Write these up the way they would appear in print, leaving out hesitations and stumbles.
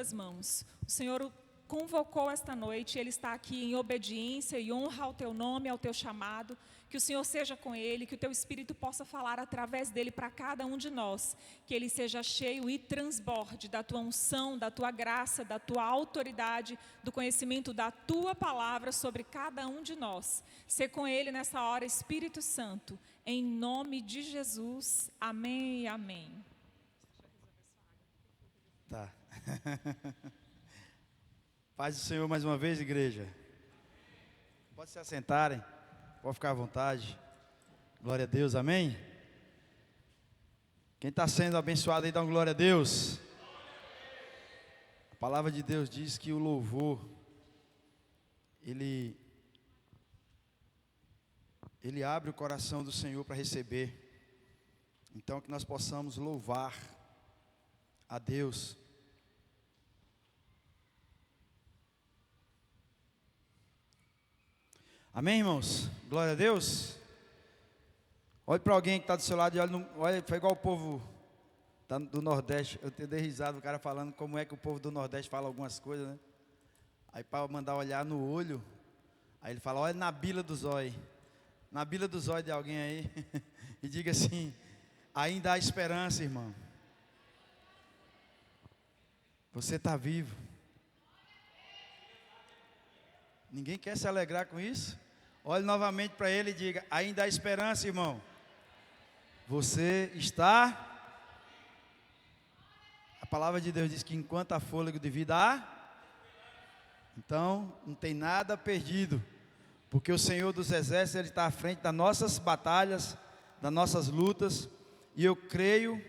tuas mãos. O Senhor o convocou esta noite, Ele está aqui em obediência e honra ao teu nome, ao teu chamado. Que o Senhor seja com Ele, que o teu Espírito possa falar através dEle para cada um de nós. Que Ele seja cheio e transborde da tua unção, da tua graça, da tua autoridade, do conhecimento da tua palavra sobre cada um de nós. Ser com Ele nessa hora, Espírito Santo, em nome de Jesus. Amém e amém. Tá. Paz do Senhor mais uma vez, igreja. Pode se assentarem, pode ficar à vontade. Glória a Deus, amém? Quem está sendo abençoado aí, dá uma glória a Deus. A palavra de Deus diz que o louvor, ele abre o coração do Senhor para receber. Então que nós possamos louvar a Deus. Amém, irmãos? Glória a Deus. Olhe para alguém que está do seu lado e olha, foi igual o povo do Nordeste. Eu dei risada, o cara falando como é que o povo do Nordeste fala algumas coisas, né? Aí para mandar olhar no olho, aí ele fala, olha na bila do zóio. Na bila do zóio de alguém aí. E diga assim, ainda há esperança, irmão. Você está vivo. Ninguém quer se alegrar com isso? Olhe novamente para ele e diga, ainda há esperança, irmão. Você está... A palavra de Deus diz que enquanto há fôlego de vida há... Então, não tem nada perdido. Porque o Senhor dos Exércitos, Ele está à frente das nossas batalhas, das nossas lutas. E eu creio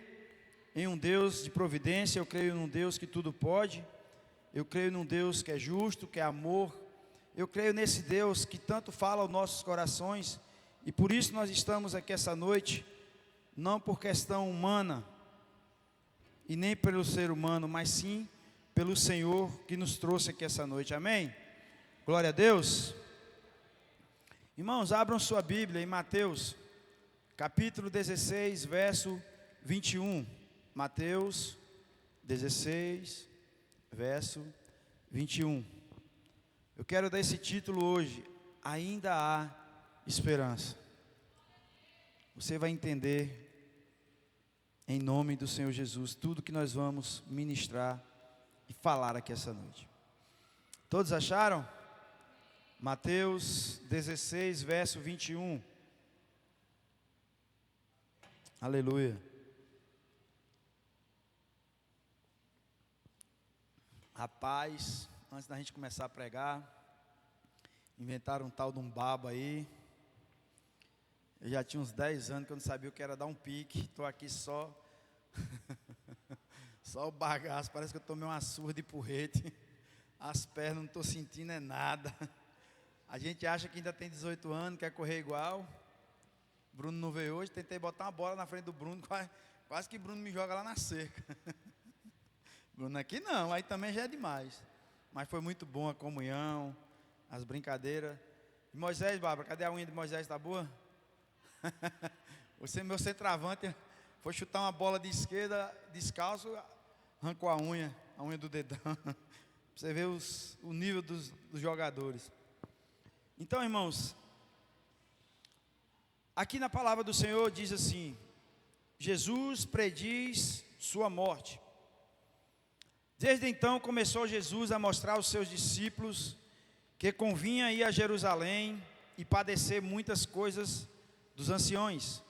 em um Deus de providência, eu creio num Deus que tudo pode. Eu creio num Deus que é justo, que é amor. Eu creio nesse Deus que tanto fala aos nossos corações, e por isso nós estamos aqui essa noite, não por questão humana, e nem pelo ser humano, mas sim pelo Senhor que nos trouxe aqui essa noite, amém? Glória a Deus. Irmãos, abram sua Bíblia em Mateus, capítulo 16, verso 21, Mateus 16, verso 21. Eu quero dar esse título hoje, ainda há esperança. Você vai entender, em nome do Senhor Jesus, tudo que nós vamos ministrar e falar aqui essa noite. Todos acharam? Mateus 16, verso 21. Aleluia. Rapaz... Antes da gente começar a pregar, inventaram um tal de um baba aí. Eu já tinha uns 10 anos que eu não sabia o que era dar um pique. Estou aqui só só o bagaço, parece que eu tomei uma surra de porrete. As pernas não estou sentindo é nada. A gente acha que ainda tem 18 anos, quer correr igual. Bruno não veio hoje, tentei botar uma bola na frente do Bruno, quase que Bruno me joga lá na cerca. Bruno aqui não, aí também já é demais. Mas foi muito bom a comunhão, as brincadeiras. E Moisés, Bárbara, cadê a unha de Moisés? Está boa? Você, meu centroavante, foi chutar uma bola de esquerda, descalço, arrancou a unha do dedão. Para você ver o nível dos jogadores. Então, irmãos, aqui na palavra do Senhor diz assim, Jesus prediz sua morte. Desde então começou Jesus a mostrar aos seus discípulos que convinha ir a Jerusalém e padecer muitas coisas dos anciões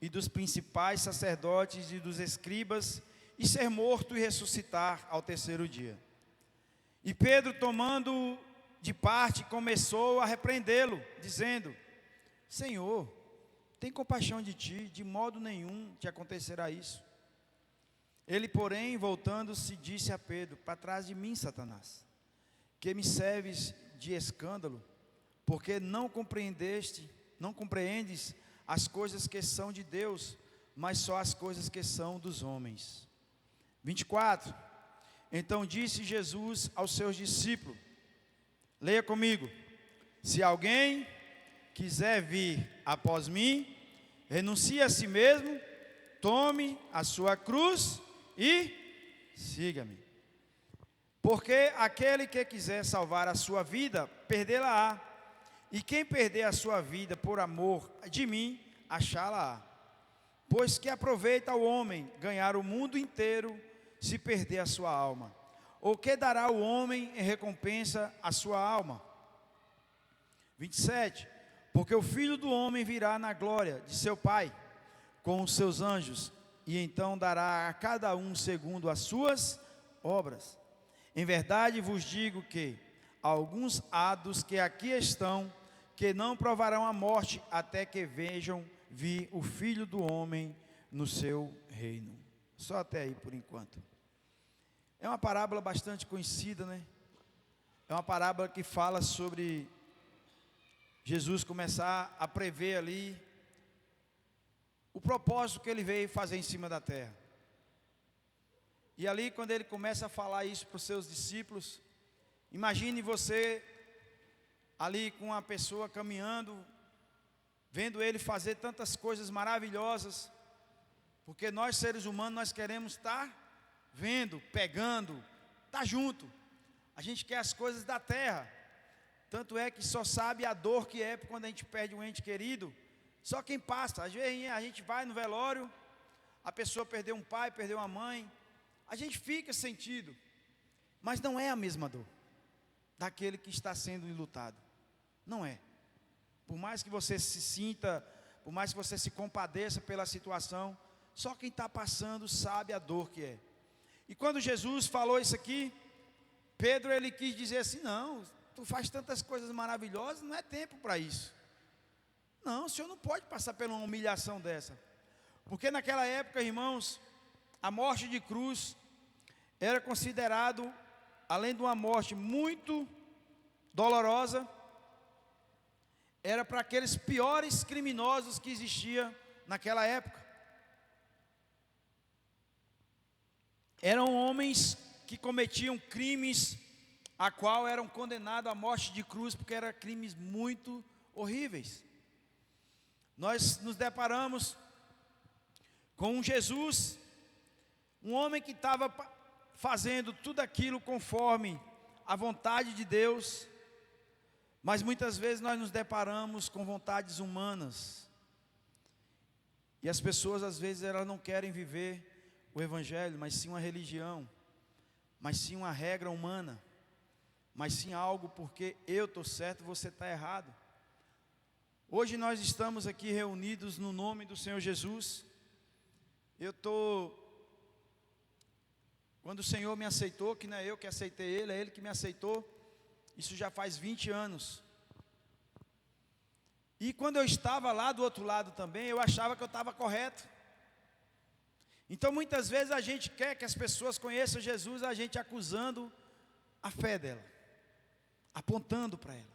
e dos principais sacerdotes e dos escribas e ser morto e ressuscitar ao terceiro dia. E Pedro, tomando de parte, começou a repreendê-lo, dizendo, Senhor, tem compaixão de ti, de modo nenhum te acontecerá isso. Ele, porém, voltando-se, disse a Pedro, para trás de mim, Satanás, que me serves de escândalo, porque não compreendes as coisas que são de Deus, mas só as coisas que são dos homens. 24. Então disse Jesus aos seus discípulos, leia comigo, se alguém quiser vir após mim, renuncie a si mesmo, tome a sua cruz e siga-me. Porque aquele que quiser salvar a sua vida, perdê-la-á. E quem perder a sua vida por amor de mim, achá-la-á. Pois que aproveita o homem ganhar o mundo inteiro, se perder a sua alma? Ou que dará o homem em recompensa a sua alma? 27. Porque o Filho do homem virá na glória de seu Pai, com os seus anjos, e então dará a cada um segundo as suas obras. Em verdade vos digo que alguns há dos que aqui estão, que não provarão a morte, até que vejam vir o Filho do homem no seu reino. Só até aí por enquanto. É uma parábola bastante conhecida, né? É uma parábola que fala sobre Jesus começar a prever ali o propósito que ele veio fazer em cima da terra. E ali, quando ele começa a falar isso para os seus discípulos, imagine você ali com uma pessoa caminhando, vendo ele fazer tantas coisas maravilhosas, porque nós seres humanos, nós queremos estar vendo, pegando, estar junto. A gente quer as coisas da terra. Tanto é que só sabe a dor que é quando a gente perde um ente querido. Só quem passa. Às vezes a gente vai no velório, a pessoa perdeu um pai, perdeu uma mãe. A gente fica sentido. Mas não é a mesma dor daquele que está sendo enlutado. Não é. Por mais que você se sinta, por mais que você se compadeça pela situação, só quem está passando sabe a dor que é. E quando Jesus falou isso aqui, Pedro ele quis dizer assim: não, tu faz tantas coisas maravilhosas, não é tempo para isso. Não, o senhor não pode passar por uma humilhação dessa. Porque naquela época, irmãos, a morte de cruz era considerado, além de uma morte muito dolorosa, era para aqueles piores criminosos que existiam naquela época. Eram homens que cometiam crimes a qual eram condenados à morte de cruz, porque eram crimes muito horríveis. Nós nos deparamos com um Jesus, um homem que estava fazendo tudo aquilo conforme a vontade de Deus, mas muitas vezes nós nos deparamos com vontades humanas, e as pessoas às vezes elas não querem viver o Evangelho, mas sim uma religião, mas sim uma regra humana, mas sim algo porque eu estou certo, você está errado. Hoje nós estamos aqui reunidos no nome do Senhor Jesus. Quando o Senhor me aceitou, que não é eu que aceitei Ele, é Ele que me aceitou, isso já faz 20 anos. E quando eu estava lá do outro lado também, eu achava que eu estava correto. Então muitas vezes a gente quer que as pessoas conheçam Jesus, a gente acusando a fé dela, apontando para ela.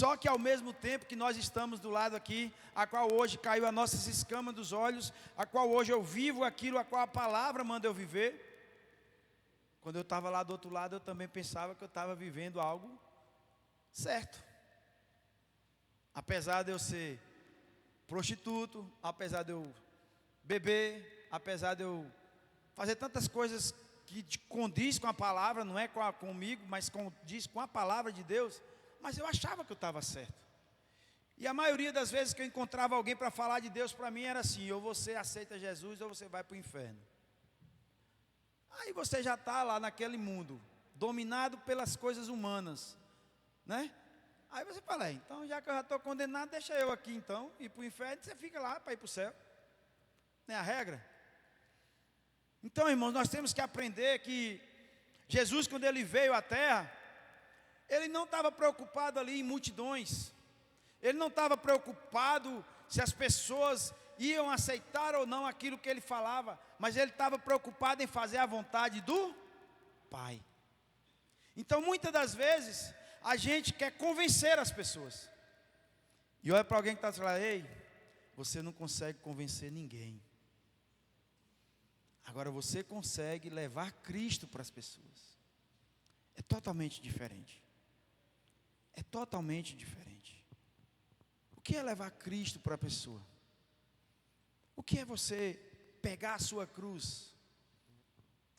Só que ao mesmo tempo que nós estamos do lado aqui, a qual hoje caiu as nossas escamas dos olhos, a qual hoje eu vivo aquilo a qual a palavra manda eu viver, quando eu estava lá do outro lado eu também pensava que eu estava vivendo algo certo. Apesar de eu ser prostituto, apesar de eu beber, apesar de eu fazer tantas coisas que condiz com a palavra, não é comigo, mas condiz com a palavra de Deus, mas eu achava que eu estava certo. E a maioria das vezes que eu encontrava alguém para falar de Deus para mim era assim: ou você aceita Jesus ou você vai para o inferno. Aí você já está lá naquele mundo, dominado pelas coisas humanas, né? Aí você fala: então já que eu já estou condenado, deixa eu aqui então ir para o inferno, você fica lá para ir para o céu. Não é a regra? Então, irmãos, nós temos que aprender que Jesus, quando ele veio à terra, ele não estava preocupado ali em multidões. Ele não estava preocupado se as pessoas iam aceitar ou não aquilo que ele falava, mas ele estava preocupado em fazer a vontade do Pai. Então, muitas das vezes, a gente quer convencer as pessoas. E olha para alguém que está falando: ei, você não consegue convencer ninguém. Agora você consegue levar Cristo para as pessoas. É totalmente diferente. É totalmente diferente. O que é levar Cristo para a pessoa? O que é você pegar a sua cruz?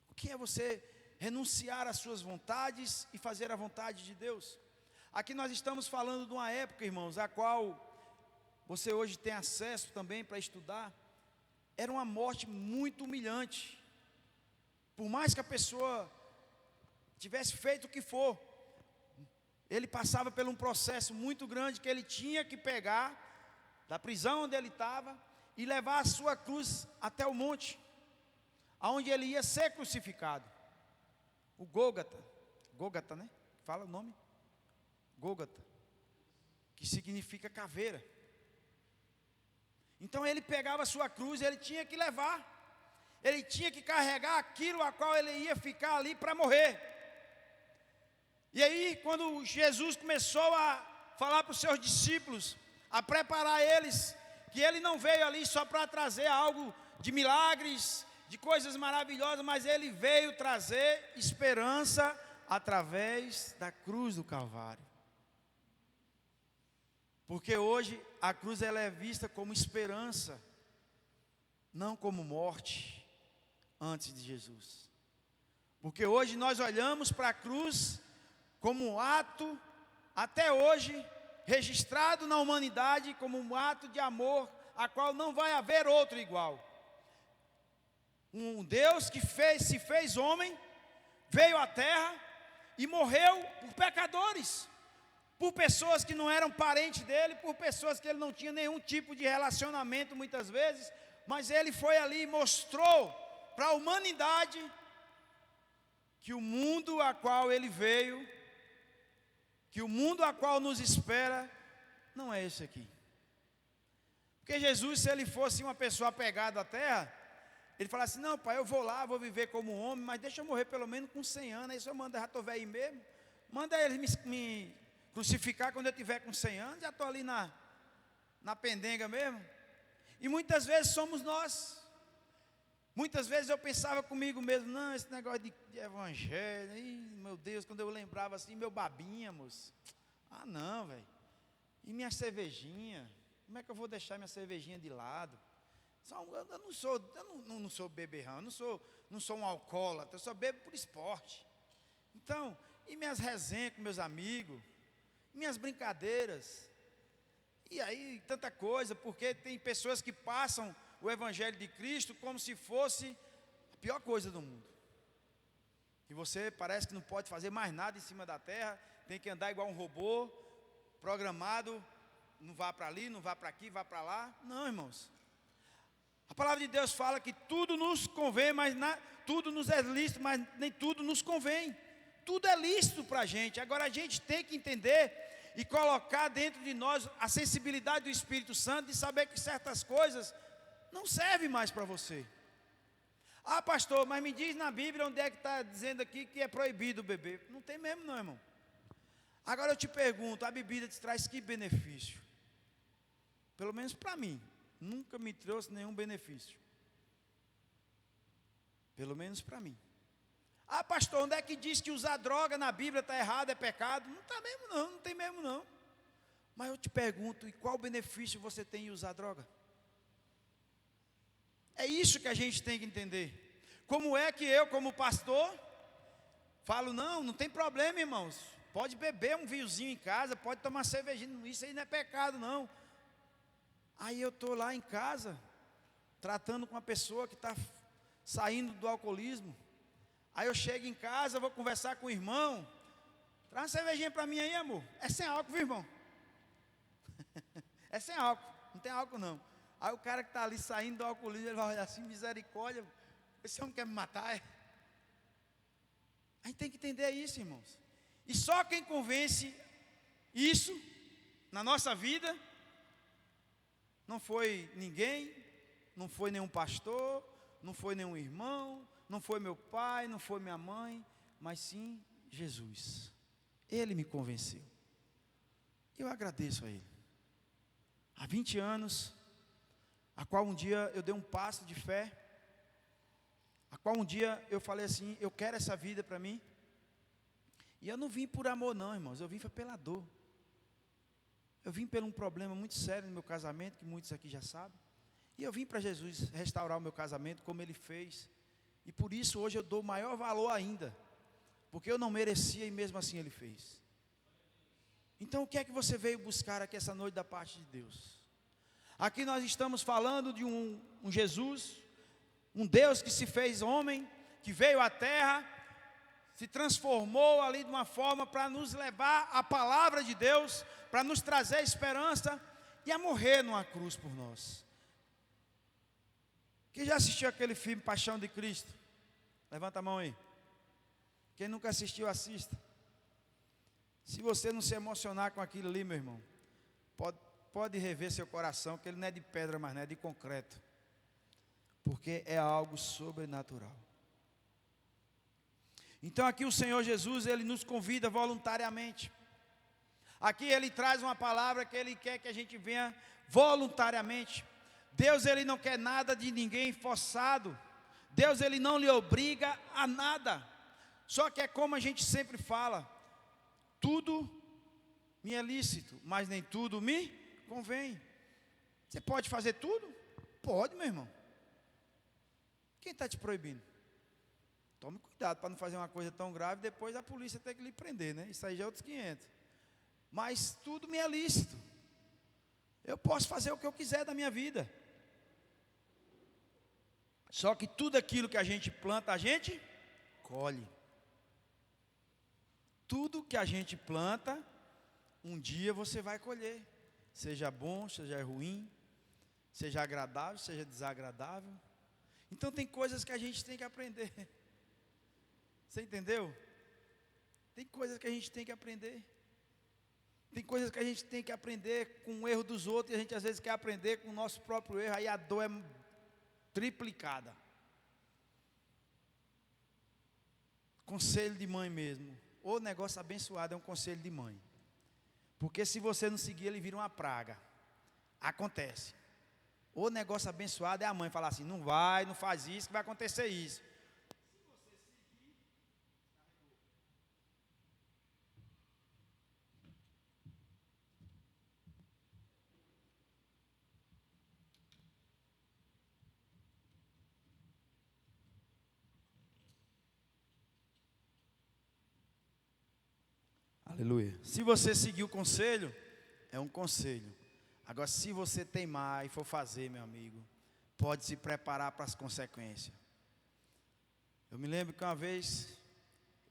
O que é você renunciar às suas vontades e fazer a vontade de Deus. Aqui nós estamos falando de uma época, irmãos, a qual você hoje tem acesso também para estudar. Era uma morte muito humilhante. Por mais que a pessoa tivesse feito o que for, ele passava por um processo muito grande que ele tinha que pegar da prisão onde ele estava e levar a sua cruz até o monte, aonde ele ia ser crucificado. O Gólgota, né? Fala o nome? Gólgota, que significa caveira. Então ele pegava a sua cruz, ele tinha que levar, ele tinha que carregar aquilo a qual ele ia ficar ali para morrer. E aí, quando Jesus começou a falar para os seus discípulos, a preparar eles, que ele não veio ali só para trazer algo de milagres, de coisas maravilhosas, mas ele veio trazer esperança através da cruz do Calvário. Porque hoje a cruz ela é vista como esperança, não como morte antes de Jesus. Porque hoje nós olhamos para a cruz como um ato, até hoje, registrado na humanidade como um ato de amor, a qual não vai haver outro igual. Um Deus que se fez homem, veio à terra e morreu por pecadores, por pessoas que não eram parentes dele, por pessoas que ele não tinha nenhum tipo de relacionamento muitas vezes, mas ele foi ali e mostrou para a humanidade que o mundo a qual ele veio, que o mundo a qual nos espera, não é esse aqui. Porque Jesus, se ele fosse uma pessoa apegada à terra, ele falasse, não pai, eu vou lá, vou viver como homem, mas deixa eu morrer pelo menos com 100 anos, aí se eu mandar, já estou velho mesmo, manda eles me crucificar quando eu tiver com 100 anos, já estou ali na pendenga mesmo. E muitas vezes somos nós. Muitas vezes eu pensava comigo mesmo, não, esse negócio de evangelho, meu Deus, quando eu lembrava assim, meu babinha, moço. Ah não, velho, e minha cervejinha, como é que eu vou deixar minha cervejinha de lado? Eu não sou beberrão, eu não sou um alcoólatra, eu só bebo por esporte. Então, e minhas resenhas com meus amigos, minhas brincadeiras, e aí tanta coisa, porque tem pessoas que passam o Evangelho de Cristo como se fosse a pior coisa do mundo. E você parece que não pode fazer mais nada em cima da terra, tem que andar igual um robô, programado, não vá para ali, não vá para aqui, vá para lá. Não, irmãos. A palavra de Deus fala que tudo nos convém, tudo nos é lícito, mas nem tudo nos convém. Tudo é lícito para a gente. Agora a gente tem que entender e colocar dentro de nós a sensibilidade do Espírito Santo de saber que certas coisas não servem mais para você. Ah pastor, mas me diz na Bíblia onde é que está dizendo aqui que é proibido beber. Não tem mesmo não, irmão. Agora eu te pergunto, a bebida te traz que benefício? Pelo menos para mim, nunca me trouxe nenhum benefício. Pelo menos para mim. Ah pastor, onde é que diz que usar droga na Bíblia está errado, é pecado? Não está mesmo não, não tem mesmo não. Mas eu te pergunto, e qual benefício você tem em usar droga? É isso que a gente tem que entender. Como é que eu, como pastor, falo, não tem problema, irmãos. Pode beber um vinhozinho em casa, pode tomar cervejinha, isso aí não é pecado, não. Aí eu estou lá em casa, tratando com uma pessoa que está saindo do alcoolismo. Aí eu chego em casa, vou conversar com o irmão. Traz uma cervejinha para mim aí, amor. É sem álcool, viu, irmão? É sem álcool, não tem álcool não. Aí o cara que está ali saindo do alcoolismo, ele vai olhar assim, misericórdia, esse homem quer me matar, é? A gente tem que entender isso, irmãos. E só quem convence isso na nossa vida, não foi ninguém, não foi nenhum pastor, não foi nenhum irmão, não foi meu pai, não foi minha mãe, mas sim Jesus. Ele me convenceu. Eu agradeço a Ele. Há 20 anos, a qual um dia eu dei um passo de fé, a qual um dia eu falei assim, eu quero essa vida para mim. E eu não vim por amor não, irmãos, eu vim pela dor. Eu vim por um problema muito sério no meu casamento, que muitos aqui já sabem. E eu vim para Jesus restaurar o meu casamento, como Ele fez. E por isso hoje eu dou maior valor ainda porque eu não merecia e mesmo assim Ele fez. Então o que é que você veio buscar aqui essa noite da parte de Deus? Aqui nós estamos falando de um Jesus, um Deus que se fez homem, que veio à terra, se transformou ali de uma forma para nos levar a palavra de Deus, para nos trazer esperança e a morrer numa cruz por nós. Quem já assistiu aquele filme Paixão de Cristo? Levanta a mão aí. Quem nunca assistiu, assista. Se você não se emocionar com aquilo ali, meu irmão, pode rever seu coração, que ele não é de pedra mais, não é de concreto, porque é algo sobrenatural. Então aqui o Senhor Jesus, Ele nos convida voluntariamente. Aqui Ele traz uma palavra que Ele quer que a gente venha voluntariamente. Deus, Ele não quer nada de ninguém forçado. Deus, Ele não lhe obriga a nada. Só que é como a gente sempre fala, tudo me é lícito, mas nem tudo me convém. Você pode fazer tudo? Pode, meu irmão. Quem está te proibindo? Tome cuidado para não fazer uma coisa tão grave, depois a polícia tem que lhe prender, né? Isso aí já é outros 500. Mas tudo me é lícito. Eu posso fazer o que eu quiser da minha vida. Só que tudo aquilo que a gente planta, a gente colhe. Tudo que a gente planta, um dia você vai colher. Seja bom, seja ruim, seja agradável, seja desagradável. Então tem coisas que a gente tem que aprender. Você entendeu? Tem coisas que a gente tem que aprender. Tem coisas que a gente tem que aprender com o erro dos outros, e a gente às vezes quer aprender com o nosso próprio erro, aí a dor é triplicada. Conselho de mãe mesmo. O negócio abençoado é um conselho de mãe. Porque se você não seguir, ele vira uma praga. Acontece. O negócio abençoado é a mãe falar assim, não vai, não faz isso, que vai acontecer isso. Aleluia. Se você seguir o conselho, é um conselho. Agora, se você teimar e for fazer, meu amigo, pode se preparar para as consequências. Eu me lembro que uma vez,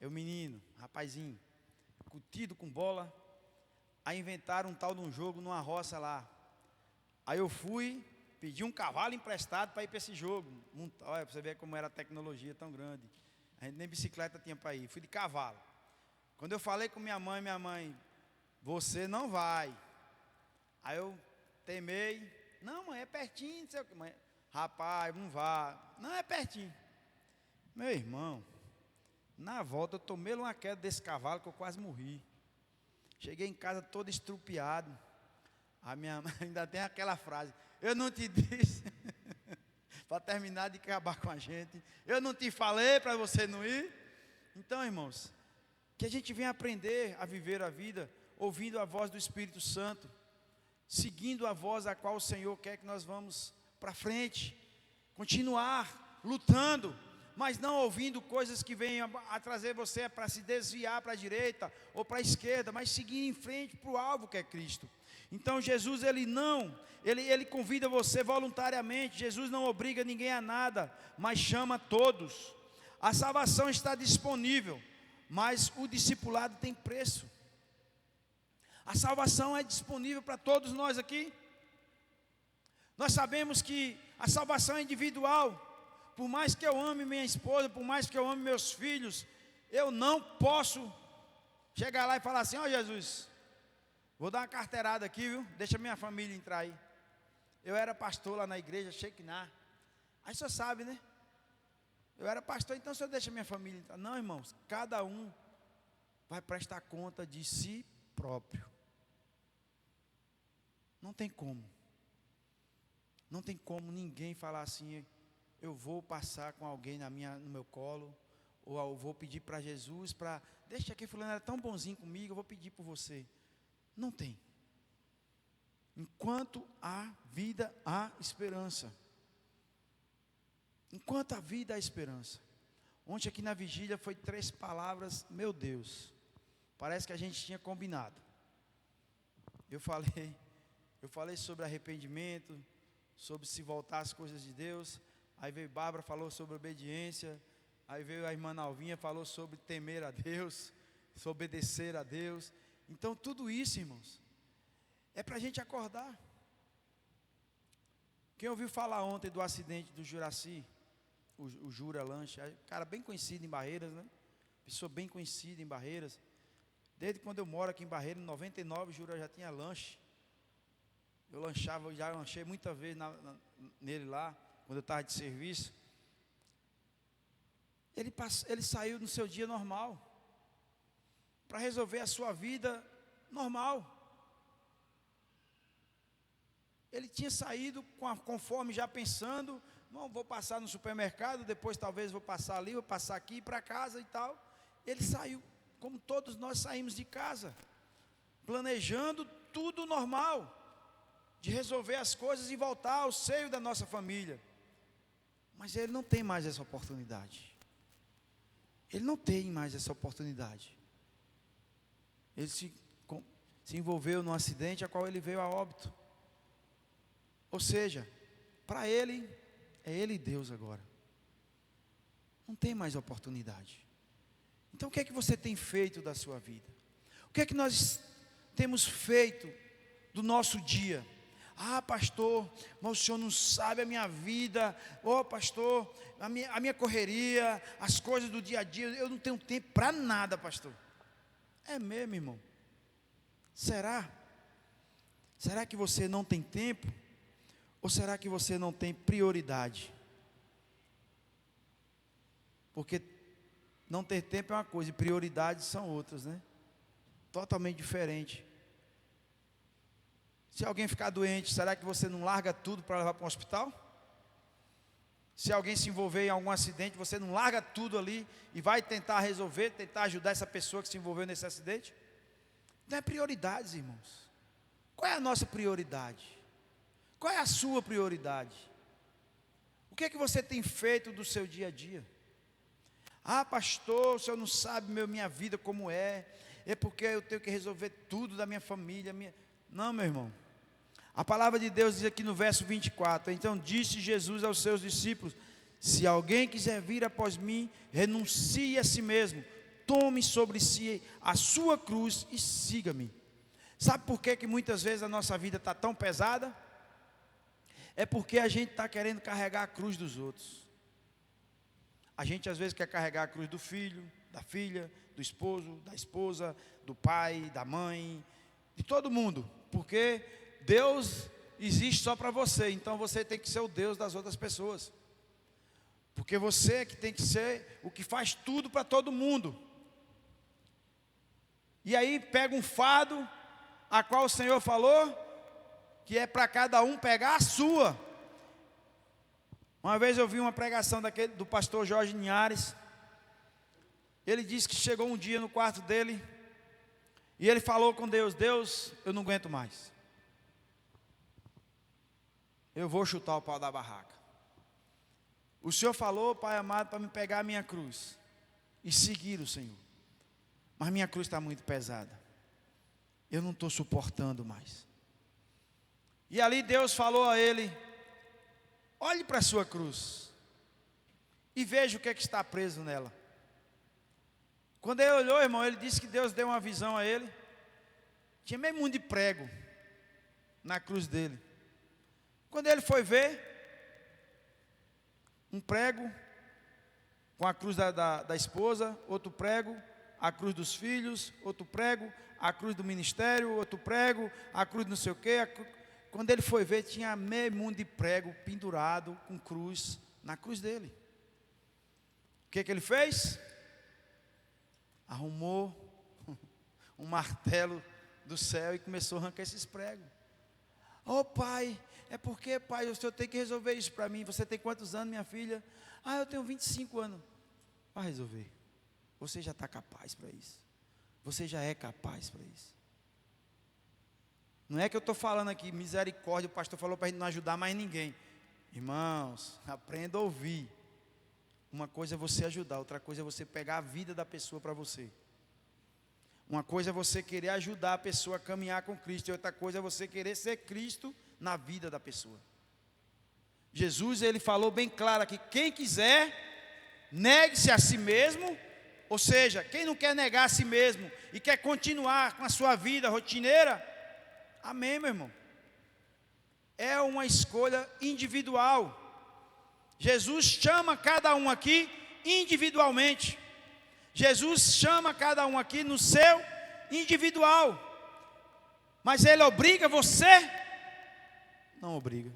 eu menino, rapazinho, curtido com bola, aí inventaram um tal de um jogo numa roça lá. Aí eu fui, pedi um cavalo emprestado para ir para esse jogo. Olha, para você ver como era a tecnologia tão grande. A gente nem bicicleta tinha para ir, fui de cavalo. Quando eu falei com minha mãe, você não vai. Aí eu temei, não mãe, é pertinho, não sei o que, mãe. Rapaz, não vá, não é pertinho. Meu irmão, na volta eu tomei uma queda desse cavalo que eu quase morri. Cheguei em casa todo estrupiado. A minha mãe ainda tem aquela frase, eu não te disse, para terminar de acabar com a gente, eu não te falei para você não ir. Então, irmãos, que a gente venha aprender a viver a vida, ouvindo a voz do Espírito Santo, seguindo a voz a qual o Senhor quer que nós vamos para frente, continuar lutando, mas não ouvindo coisas que venham a trazer você para se desviar para a direita ou para a esquerda, mas seguir em frente para o alvo que é Cristo. Então Jesus, ele convida você voluntariamente. Jesus não obriga ninguém a nada, mas chama todos. A salvação está disponível, mas o discipulado tem preço. A salvação é disponível para todos nós aqui. Nós sabemos que a salvação é individual. Por mais que eu ame minha esposa, por mais que eu ame meus filhos, eu não posso chegar lá e falar assim, ó Jesus, vou dar uma carteirada aqui, viu? Deixa minha família entrar aí. Eu era pastor lá na igreja, Shekinah. Aí o senhor sabe, né? Eu era pastor, então o senhor deixa minha família entrar. Não, irmãos, cada um vai prestar conta de si próprio. Não tem como. Não tem como ninguém falar assim, eu vou passar com alguém no meu colo, ou eu vou pedir para Jesus, deixa que fulano era tão bonzinho comigo, eu vou pedir por você. Não tem. Enquanto há vida, há esperança. Enquanto há vida, há esperança. Ontem aqui na vigília foi 3 palavras, meu Deus, parece que a gente tinha combinado. Eu falei sobre arrependimento, sobre se voltar às coisas de Deus. Aí veio Bárbara, falou sobre obediência. Aí veio a irmã Alvinha, falou sobre temer a Deus, sobre obedecer a Deus. Então tudo isso, irmãos, é para a gente acordar. Quem ouviu falar ontem do acidente do Juraci, o Jura Lanche, cara bem conhecido em Barreiras, né? Pessoa bem conhecida em Barreiras. Desde quando eu moro aqui em Barreiras, em 99, Jura já tinha lanche. Eu já lanchei muitas vezes nele lá, quando eu estava de serviço. Ele saiu no seu dia normal, para resolver a sua vida normal. Ele tinha saído conforme já pensando, não, vou passar no supermercado, depois talvez vou passar ali, vou passar aqui para casa e tal. Ele saiu, como todos nós saímos de casa, planejando tudo normal, de resolver as coisas e voltar ao seio da nossa família. Mas ele não tem mais essa oportunidade. Ele não tem mais essa oportunidade. Ele se envolveu num acidente a qual ele veio a óbito. Ou seja, para ele, é ele e Deus agora. Não tem mais oportunidade. Então o que é que você tem feito da sua vida? O que é que nós temos feito do nosso dia? Ah, pastor, mas o senhor não sabe a minha vida. Oh, pastor, a minha correria, as coisas do dia a dia, eu não tenho tempo para nada, pastor. É mesmo, irmão? Será? Será que você não tem tempo? Ou será que você não tem prioridade? Porque não ter tempo é uma coisa e prioridades são outras, né? Totalmente diferente. Se alguém ficar doente, será que você não larga tudo para levar para um hospital? Se alguém se envolver em algum acidente, você não larga tudo ali e vai tentar resolver, tentar ajudar essa pessoa que se envolveu nesse acidente? Não é prioridades, irmãos. Qual é a nossa prioridade? Qual é a sua prioridade? O que é que você tem feito do seu dia a dia? Ah, pastor, o senhor não sabe minha vida como é porque eu tenho que resolver tudo da minha família. Não, meu irmão. A palavra de Deus diz aqui no verso 24: então disse Jesus aos seus discípulos: se alguém quiser vir após mim, renuncie a si mesmo, tome sobre si a sua cruz e siga-me. Sabe por que muitas vezes a nossa vida está tão pesada? É porque a gente está querendo carregar a cruz dos outros. A gente às vezes quer carregar a cruz do filho, da filha, do esposo, da esposa, do pai, da mãe, de todo mundo. Porque Deus existe só para você, então você tem que ser o Deus das outras pessoas. Porque você é que tem que ser o que faz tudo para todo mundo. E aí pega um fardo, a qual o Senhor falou que é para cada um pegar a sua. Uma vez eu vi uma pregação do pastor Jorge Linhares. Ele disse que chegou um dia no quarto dele e ele falou com Deus: Deus, eu não aguento mais. Eu vou chutar o pau da barraca. O Senhor falou, Pai amado, para me pegar a minha cruz e seguir o Senhor. Mas minha cruz está muito pesada. Eu não estou suportando mais. E ali Deus falou a ele: olhe para a sua cruz e veja o que é que está preso nela. Quando ele olhou, irmão, ele disse que Deus deu uma visão a ele. Tinha meio mundo de prego na cruz dele. Quando ele foi ver, um prego com a cruz da esposa, outro prego, a cruz dos filhos, outro prego, a cruz do ministério, outro prego, a cruz não sei o quê. Quando ele foi ver, tinha meio mundo de prego pendurado com cruz na cruz dele. O que ele fez? Arrumou um martelo do céu e começou a arrancar esses pregos. Oh, pai, é porque, pai, o senhor tem que resolver isso para mim. Você tem quantos anos, minha filha? Ah, eu tenho 25 anos. Vai resolver. Você já está capaz para isso. Você já é capaz para isso. Não é que eu estou falando aqui, misericórdia, o pastor falou para a gente não ajudar mais ninguém. Irmãos, aprenda a ouvir. Uma coisa é você ajudar, outra coisa é você pegar a vida da pessoa para você. Uma coisa é você querer ajudar a pessoa a caminhar com Cristo, e outra coisa é você querer ser Cristo na vida da pessoa. Jesus, ele falou bem claro aqui: quem quiser, negue-se a si mesmo. Ou seja, quem não quer negar a si mesmo e quer continuar com a sua vida rotineira, amém, meu irmão? É uma escolha individual. Jesus chama cada um aqui individualmente. Jesus chama cada um aqui no seu individual. Mas Ele obriga você? Não obriga.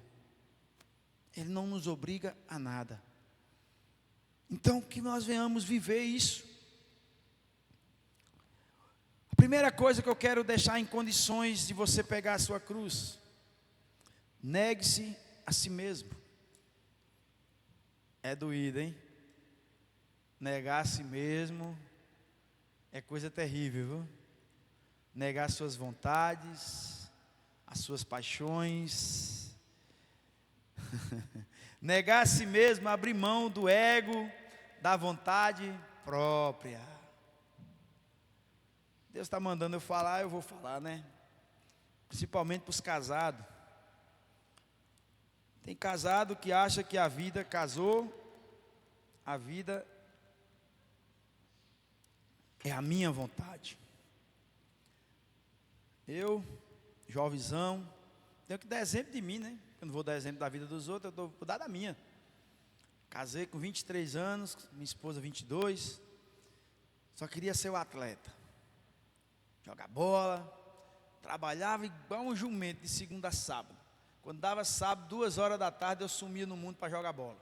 Ele não nos obriga a nada. Então, que nós venhamos viver isso. A primeira coisa que eu quero deixar em condições de você pegar a sua cruz: negue-se a si mesmo. É doído, hein? Negar a si mesmo é coisa terrível, viu? Negar suas vontades, as suas paixões. Negar a si mesmo, abrir mão do ego, da vontade própria. Deus está mandando eu falar, eu vou falar, né? Principalmente para os casados. Tem casado que acha que a vida casou, a vida é a minha vontade. Eu, jovenzão, tenho que dar exemplo de mim, né? Eu não vou dar exemplo da vida dos outros, eu vou dar da minha. Casei com 23 anos, minha esposa 22. Só queria ser o atleta. Jogar bola. Trabalhava igual um jumento de segunda a sábado. Quando dava sábado, 2 horas da tarde, eu sumia no mundo para jogar bola.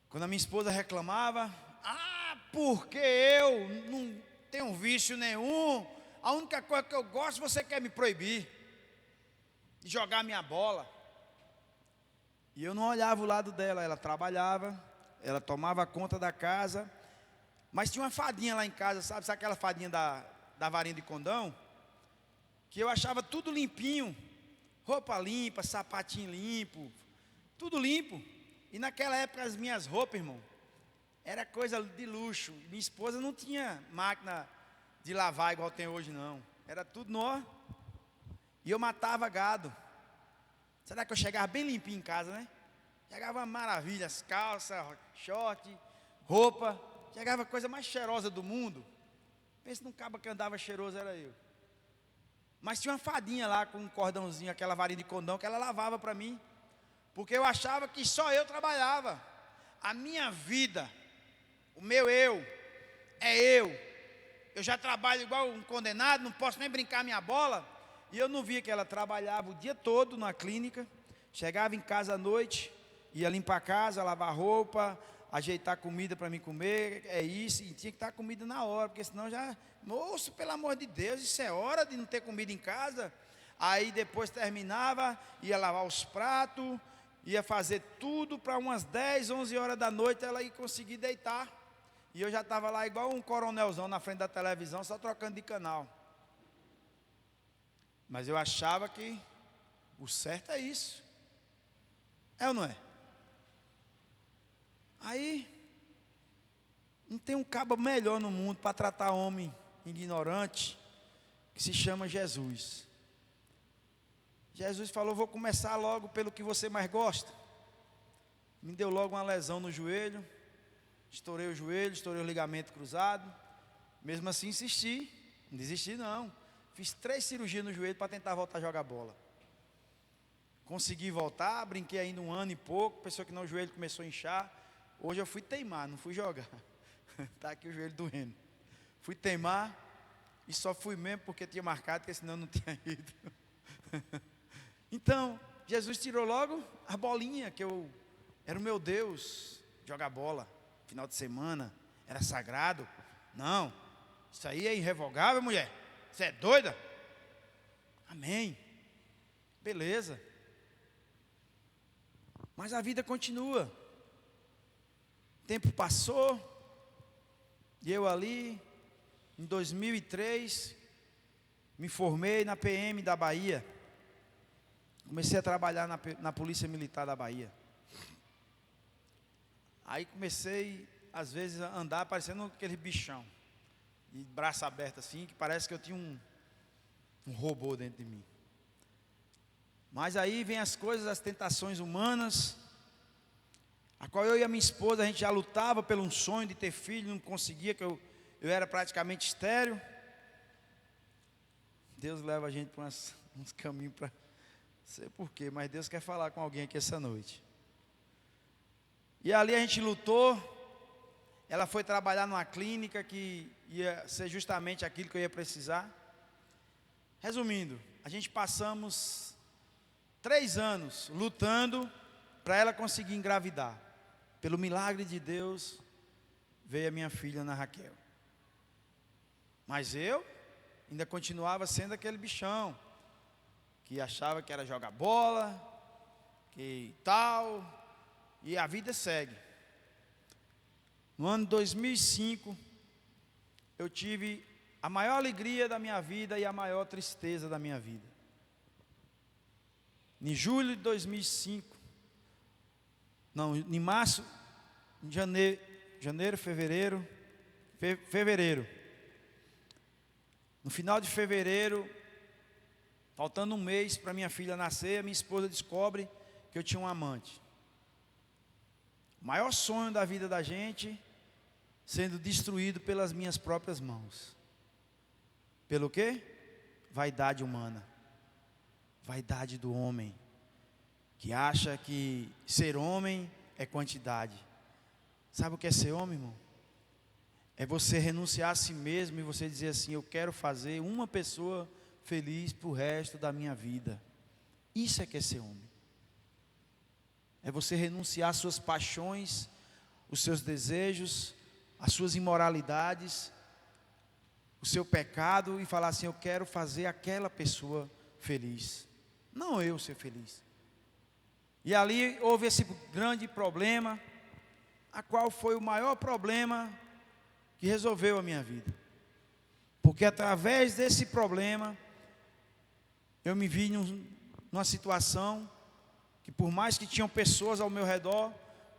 Quando a minha esposa reclamava: porque eu não tenho vício nenhum, a única coisa que eu gosto, você quer me proibir de jogar minha bola. E eu não olhava o lado dela. Ela trabalhava, ela tomava conta da casa, mas tinha uma fadinha lá em casa, sabe aquela fadinha da varinha de condão? Que eu achava tudo limpinho, roupa limpa, sapatinho limpo, tudo limpo. E naquela época as minhas roupas, irmão, era coisa de luxo. Minha esposa não tinha máquina de lavar igual tem hoje, não. Era tudo nó. E eu matava gado. Será que eu chegava bem limpinho em casa, né? Chegava uma maravilha, as calças, short, roupa. Chegava a coisa mais cheirosa do mundo. Pensa num cabo que andava cheiroso, era eu. Mas tinha uma fadinha lá com um cordãozinho, aquela varinha de condão, que ela lavava para mim. Porque eu achava que só eu trabalhava. A minha vida, o meu eu, é eu. Eu já trabalho igual um condenado, não posso nem brincar minha bola. E eu não via que ela trabalhava o dia todo na clínica. Chegava em casa à noite, ia limpar a casa, lavar roupa, ajeitar comida para mim comer. É isso, e tinha que estar comida na hora, porque senão já... Moço, pelo amor de Deus, isso é hora de não ter comida em casa. Aí depois terminava, ia lavar os pratos, ia fazer tudo para umas 10, 11 horas da noite ela ia conseguir deitar. E eu já estava lá igual um coronelzão na frente da televisão, só trocando de canal. Mas eu achava que o certo é isso. É ou não é? Aí, não tem um cabo melhor no mundo para tratar homem ignorante, que se chama Jesus. Jesus falou: vou começar logo pelo que você mais gosta. Me deu logo uma lesão no joelho, estourei o joelho, estourei o ligamento cruzado. Mesmo assim insisti, não desisti não. Fiz 3 cirurgias no joelho para tentar voltar a jogar bola. Consegui voltar, brinquei ainda 1 ano e pouco, pensou que não, o joelho começou a inchar. Hoje eu fui teimar, não fui jogar. Está aqui o joelho doendo. Fui teimar e só fui mesmo porque tinha marcado, porque senão não tinha ido. Então, Jesus tirou logo a bolinha, que era o meu Deus, jogar bola, final de semana, era sagrado. Não, isso aí é irrevogável, mulher. Você é doida? Amém. Beleza. Mas a vida continua. O tempo passou, e eu ali, em 2003, me formei na PM da Bahia. Comecei a trabalhar na Polícia Militar da Bahia. Aí comecei, às vezes, a andar parecendo aquele bichão, de braço aberto assim, que parece que eu tinha um robô dentro de mim. Mas aí vem as coisas, as tentações humanas, a qual eu e a minha esposa, a gente já lutava pelo um sonho de ter filho, não conseguia, que eu era praticamente estéril. Deus leva a gente para uns caminhos para, não sei porquê, mas Deus quer falar com alguém aqui essa noite. E ali a gente lutou, ela foi trabalhar numa clínica que ia ser justamente aquilo que eu ia precisar. Resumindo, a gente passamos 3 anos lutando para ela conseguir engravidar. Pelo milagre de Deus, veio a minha filha Ana Raquel. Mas eu ainda continuava sendo aquele bichão, que achava que era jogar bola, que tal, e a vida segue. No ano de 2005, eu tive a maior alegria da minha vida e a maior tristeza da minha vida. Em julho de 2005, não, em março, em janeiro, fevereiro, no final de fevereiro, faltando um mês para minha filha nascer, a minha esposa descobre que eu tinha um amante. O maior sonho da vida da gente sendo destruído pelas minhas próprias mãos. Pelo quê? Vaidade humana. Vaidade do homem, que acha que ser homem é quantidade. Sabe o que é ser homem, irmão? É você renunciar a si mesmo e você dizer assim: eu quero fazer uma pessoa feliz para o resto da minha vida. Isso é que é ser homem. É você renunciar às suas paixões, os seus desejos, as suas imoralidades, o seu pecado e falar assim: eu quero fazer aquela pessoa feliz, não eu ser feliz. E ali houve esse grande problema, a qual foi o maior problema que resolveu a minha vida. Porque através desse problema, eu me vi numa situação que, por mais que tinham pessoas ao meu redor,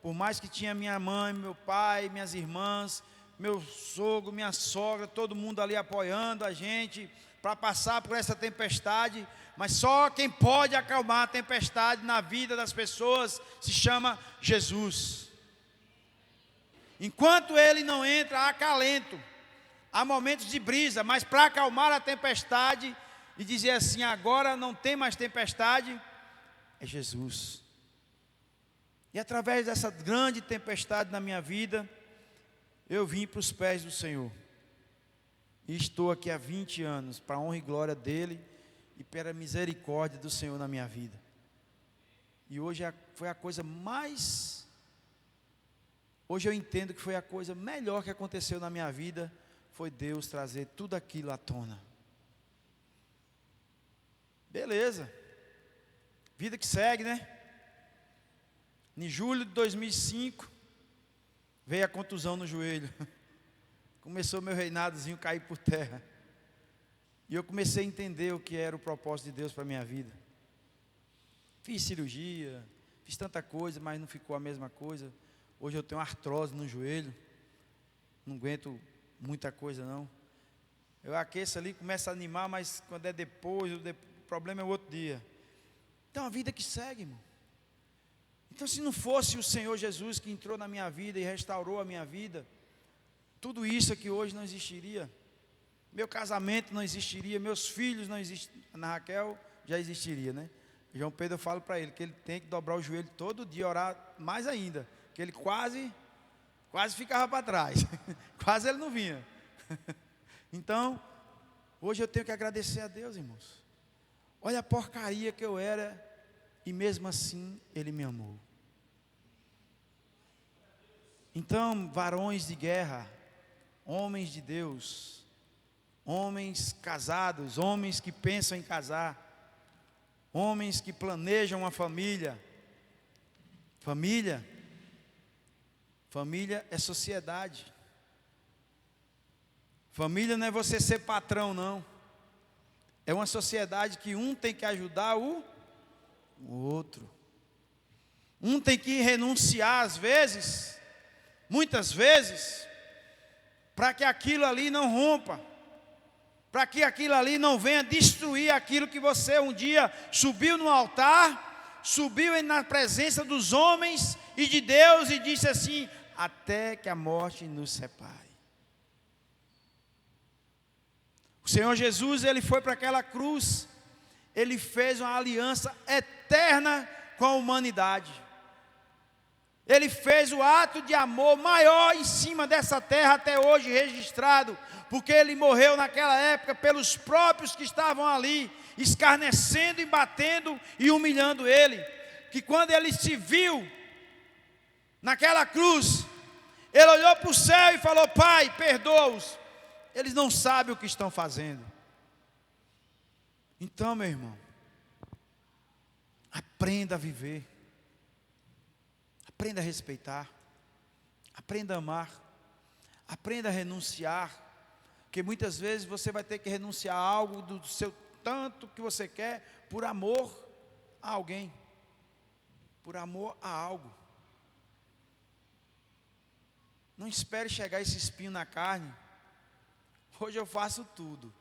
por mais que tinha minha mãe, meu pai, minhas irmãs, meu sogro, minha sogra, todo mundo ali apoiando a gente para passar por essa tempestade, mas só quem pode acalmar a tempestade na vida das pessoas se chama Jesus. Enquanto Ele não entra, há acalento, há momentos de brisa, mas para acalmar a tempestade e dizer assim: agora não tem mais tempestade, é Jesus. E através dessa grande tempestade na minha vida, eu vim para os pés do Senhor. E estou aqui há 20 anos, para a honra e glória dEle e pela misericórdia do Senhor na minha vida. E hoje foi a coisa mais... Hoje eu entendo que foi a coisa melhor que aconteceu na minha vida, foi Deus trazer tudo aquilo à tona. Beleza. Vida que segue, né? Em julho de 2005, veio a contusão no joelho. Começou meu reinadozinho a cair por terra. E eu comecei a entender o que era o propósito de Deus para a minha vida. Fiz cirurgia, fiz tanta coisa, mas não ficou a mesma coisa. Hoje eu tenho artrose no joelho. Não aguento muita coisa não. Eu aqueço ali, começo a animar, mas quando é depois, o problema é outro dia. Então a vida que segue, irmão. Então, se não fosse o Senhor Jesus que entrou na minha vida e restaurou a minha vida, tudo isso aqui hoje não existiria. Meu casamento não existiria, meus filhos não existiriam. Ana Raquel já existiria, né? João Pedro, eu falo para ele que ele tem que dobrar o joelho todo dia, orar mais ainda, que ele quase ficava para trás, quase ele não vinha. Então, hoje eu tenho que agradecer a Deus, irmãos. Olha a porcaria que eu era, e mesmo assim Ele me amou. Então, varões de guerra, homens de Deus, homens casados, homens que pensam em casar, homens que planejam uma família. Família é sociedade. Família não é você ser patrão, não. É uma sociedade que um tem que ajudar o outro. Um tem que renunciar às vezes muitas vezes, para que aquilo ali não rompa, para que aquilo ali não venha destruir aquilo que você um dia subiu no altar, subiu na presença dos homens e de Deus e disse assim: até que a morte nos separe. O Senhor Jesus, ele foi para aquela cruz, ele fez uma aliança eterna com a humanidade. Ele fez o ato de amor maior em cima dessa terra até hoje registrado, porque ele morreu naquela época pelos próprios que estavam ali, escarnecendo e batendo e humilhando ele. Que quando ele se viu naquela cruz, ele olhou para o céu e falou: Pai, perdoa-os, eles não sabem o que estão fazendo. Então, meu irmão, aprenda a viver, aprenda a respeitar, aprenda a amar, aprenda a renunciar, porque muitas vezes você vai ter que renunciar a algo do seu tanto que você quer, por amor a alguém, por amor a algo. Não espere chegar esse espinho na carne. Hoje eu faço tudo,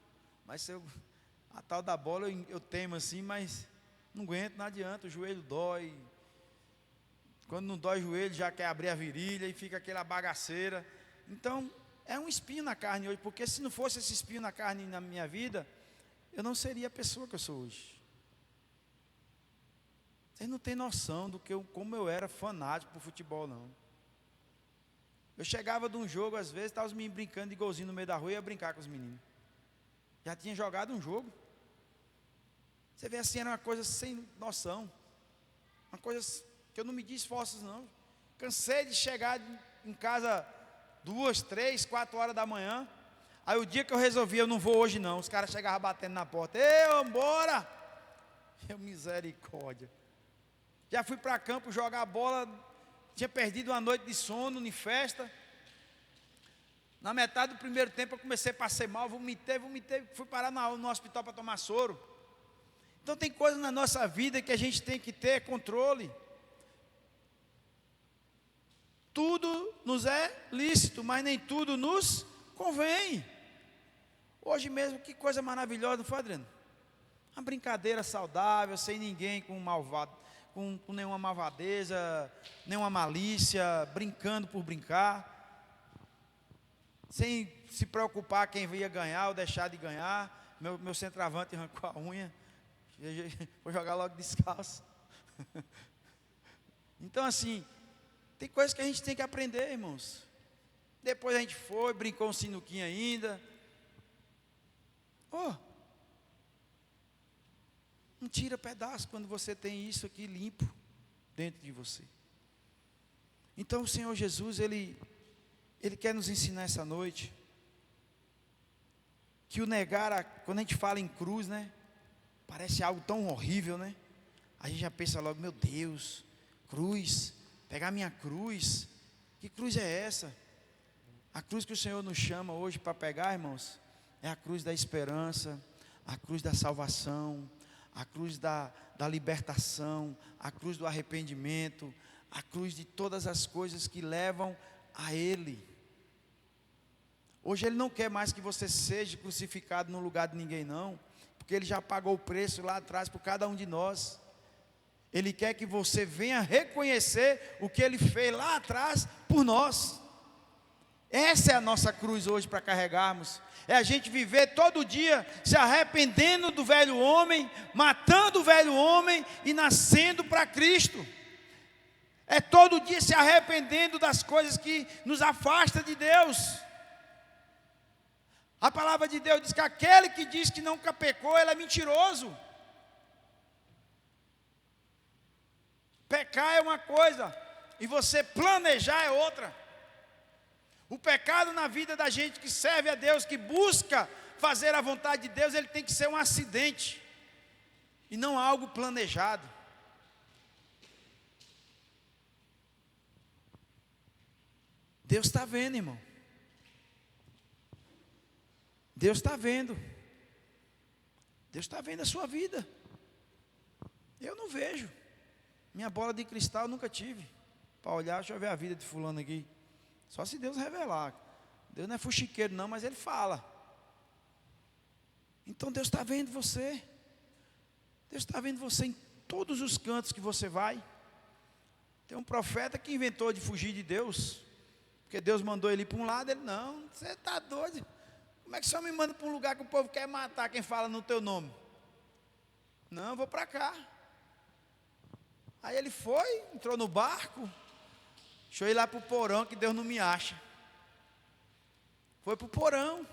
mas se a tal da bola eu temo assim, mas não aguento, não adianta, o joelho dói. Quando não dói o joelho, já quer abrir a virilha e fica aquela bagaceira. Então, é um espinho na carne hoje, porque se não fosse esse espinho na carne na minha vida, eu não seria a pessoa que eu sou hoje. Vocês não têm noção do como eu era fanático por futebol, não. Eu chegava de um jogo, às vezes, estava os meninos brincando de golzinho no meio da rua e ia brincar com os meninos. Já tinha jogado um jogo. Você vê assim, era uma coisa sem noção. Uma coisa que eu não medi esforços, não. Cansei de chegar em casa 2, 3, 4 horas da manhã. Aí o dia que eu resolvi, eu não vou hoje não, os caras chegavam batendo na porta: ei, vamos embora. Eu, misericórdia. Já fui para campo jogar bola, tinha perdido uma noite de sono em festa. Na metade do primeiro tempo eu comecei a passar mal, vomitei, fui parar no hospital para tomar soro. Então tem coisas na nossa vida que a gente tem que ter controle. Tudo nos é lícito, mas nem tudo nos convém. Hoje mesmo, que coisa maravilhosa, não foi, Adriano? Uma brincadeira saudável, sem ninguém com nenhuma malvadeza, nenhuma malícia, brincando por brincar, sem se preocupar quem ia ganhar ou deixar de ganhar. Meu centroavante arrancou a unha, vou jogar logo descalço. Então assim, tem coisas que a gente tem que aprender, irmãos. Depois a gente foi, brincou um sinuquinho ainda. Não tira pedaço quando você tem isso aqui limpo dentro de você. Então o Senhor Jesus, Ele quer nos ensinar essa noite que o negar, quando a gente fala em cruz, né? Parece algo tão horrível, né? A gente já pensa logo: meu Deus, cruz, pegar minha cruz, que cruz é essa? A cruz que o Senhor nos chama hoje para pegar, irmãos, é a cruz da esperança, a cruz da salvação, a cruz da libertação, a cruz do arrependimento, a cruz de todas as coisas que levam a Ele. Hoje Ele não quer mais que você seja crucificado no lugar de ninguém, não, porque Ele já pagou o preço lá atrás por cada um de nós. Ele quer que você venha reconhecer o que Ele fez lá atrás por nós. Essa é a nossa cruz hoje para carregarmos. É a gente viver todo dia se arrependendo do velho homem, matando o velho homem e nascendo para Cristo. É todo dia se arrependendo das coisas que nos afastam de Deus. A palavra de Deus diz que aquele que diz que nunca pecou, ele é mentiroso. Pecar é uma coisa e você planejar é outra. O pecado na vida da gente que serve a Deus, que busca fazer a vontade de Deus, ele tem que ser um acidente e não algo planejado. Deus está vendo, irmão. Deus está vendo. Deus está vendo a sua vida. Eu não vejo. Minha bola de cristal eu nunca tive para olhar, deixa eu ver a vida de fulano aqui. Só se Deus revelar. Deus não é fuxiqueiro não, mas Ele fala. Então Deus está vendo você. Deus está vendo você em todos os cantos que você vai. Tem um profeta que inventou de fugir de Deus, porque Deus mandou ele ir para um lado, ele, não, você está doido. Como é que o Senhor me manda para um lugar que o povo quer matar quem fala no teu nome? Não, eu vou para cá. Aí ele foi, entrou no barco, deixa eu ir lá para o porão que Deus não me acha. Foi para o porão.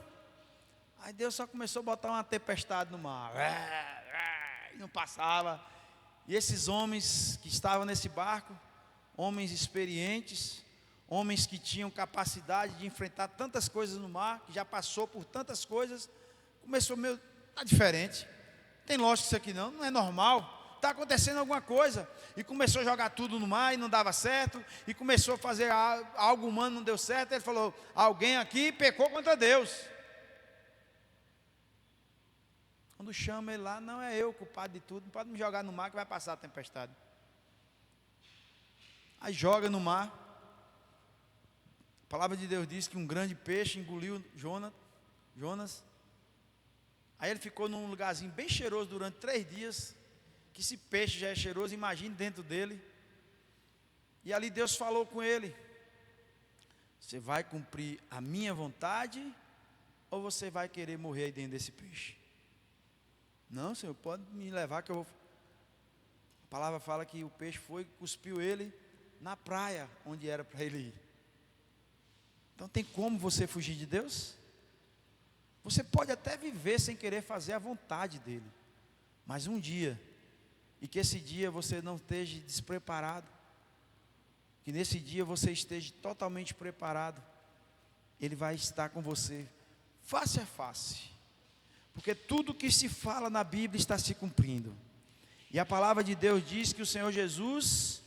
Aí Deus só começou a botar uma tempestade no mar. E não passava. E esses homens que estavam nesse barco, homens experientes, homens que tinham capacidade de enfrentar tantas coisas no mar, que já passou por tantas coisas, começou, está diferente. Tem lógica isso aqui não é normal. Está acontecendo alguma coisa. E começou a jogar tudo no mar e não dava certo. E começou a fazer algo humano, não deu certo. Ele falou, alguém aqui pecou contra Deus. Quando chama ele lá, não é eu o culpado de tudo. Não pode me jogar no mar que vai passar a tempestade. Aí joga no mar. A palavra de Deus diz que um grande peixe engoliu Jonas. Aí ele ficou num lugarzinho bem cheiroso durante 3 dias. Que esse peixe já é cheiroso, imagine dentro dele. E ali Deus falou com ele: você vai cumprir a minha vontade, ou você vai querer morrer aí dentro desse peixe? Não, Senhor, pode me levar que eu vou. A palavra fala que o peixe foi e cuspiu ele na praia, onde era para ele ir. Então tem como você fugir de Deus? Você pode até viver sem querer fazer a vontade dele, mas um dia, e que esse dia você não esteja despreparado, que nesse dia você esteja totalmente preparado, Ele vai estar com você, face a face, porque tudo que se fala na Bíblia está se cumprindo, e a palavra de Deus diz que o Senhor Jesus,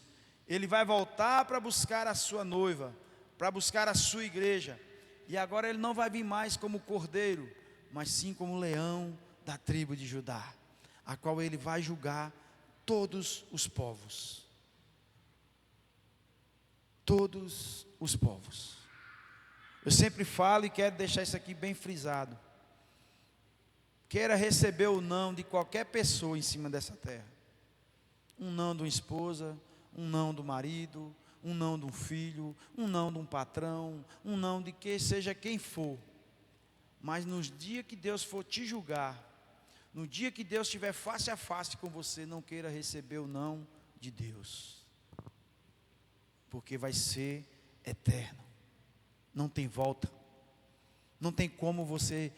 Ele vai voltar para buscar a sua noiva, para buscar a sua igreja, e agora Ele não vai vir mais como cordeiro, mas sim como leão da tribo de Judá, a qual Ele vai julgar todos os povos. Todos os povos. Eu sempre falo e quero deixar isso aqui bem frisado. Queira receber o não de qualquer pessoa em cima dessa terra. Um não de uma esposa, um não do marido, um não de um filho, um não de um patrão, um não de que seja quem for. Mas nos dias que Deus for te julgar, no dia que Deus estiver face a face com você, não queira receber o não de Deus, porque vai ser eterno, não tem volta, não tem como você,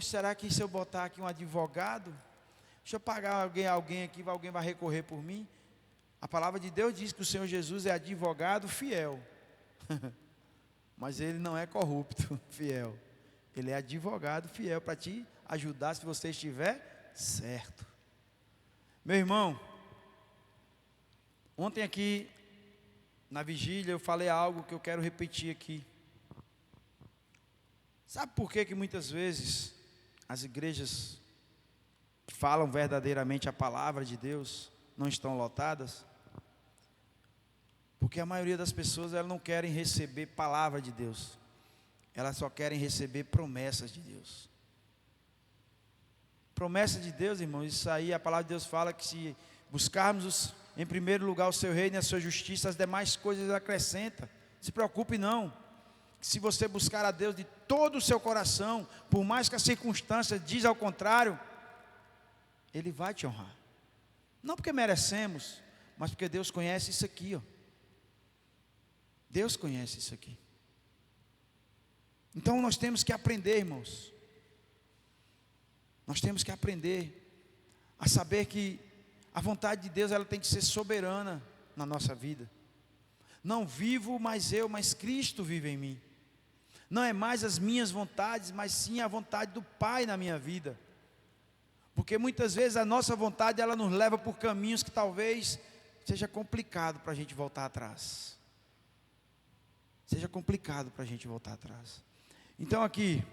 será que se eu botar aqui um advogado, deixa eu pagar alguém aqui, alguém vai recorrer por mim? A palavra de Deus diz que o Senhor Jesus é advogado fiel, mas Ele não é corrupto, fiel, Ele é advogado fiel para te ajudar se você estiver certo. Meu irmão, ontem aqui na vigília eu falei algo que eu quero repetir aqui. Sabe por que muitas vezes as igrejas que falam verdadeiramente a palavra de Deus não estão lotadas? Porque a maioria das pessoas, elas não querem receber palavra de Deus, elas só querem receber promessas de Deus. Promessa de Deus, irmãos, isso aí, a palavra de Deus fala que se buscarmos em primeiro lugar o seu reino e a sua justiça, as demais coisas acrescenta. Não se preocupe não, se você buscar a Deus de todo o seu coração, por mais que a circunstância diz ao contrário, Ele vai te honrar. Não porque merecemos, mas porque Deus conhece isso aqui, ó. Deus conhece isso aqui. Então nós temos que aprender, irmãos. Nós temos que aprender a saber que a vontade de Deus, ela tem que ser soberana na nossa vida. Não vivo mais eu, mas Cristo vive em mim. Não é mais as minhas vontades, mas sim a vontade do Pai na minha vida. Porque muitas vezes a nossa vontade, ela nos leva por caminhos que talvez seja complicado para a gente voltar atrás. Seja complicado para a gente voltar atrás. Então aqui,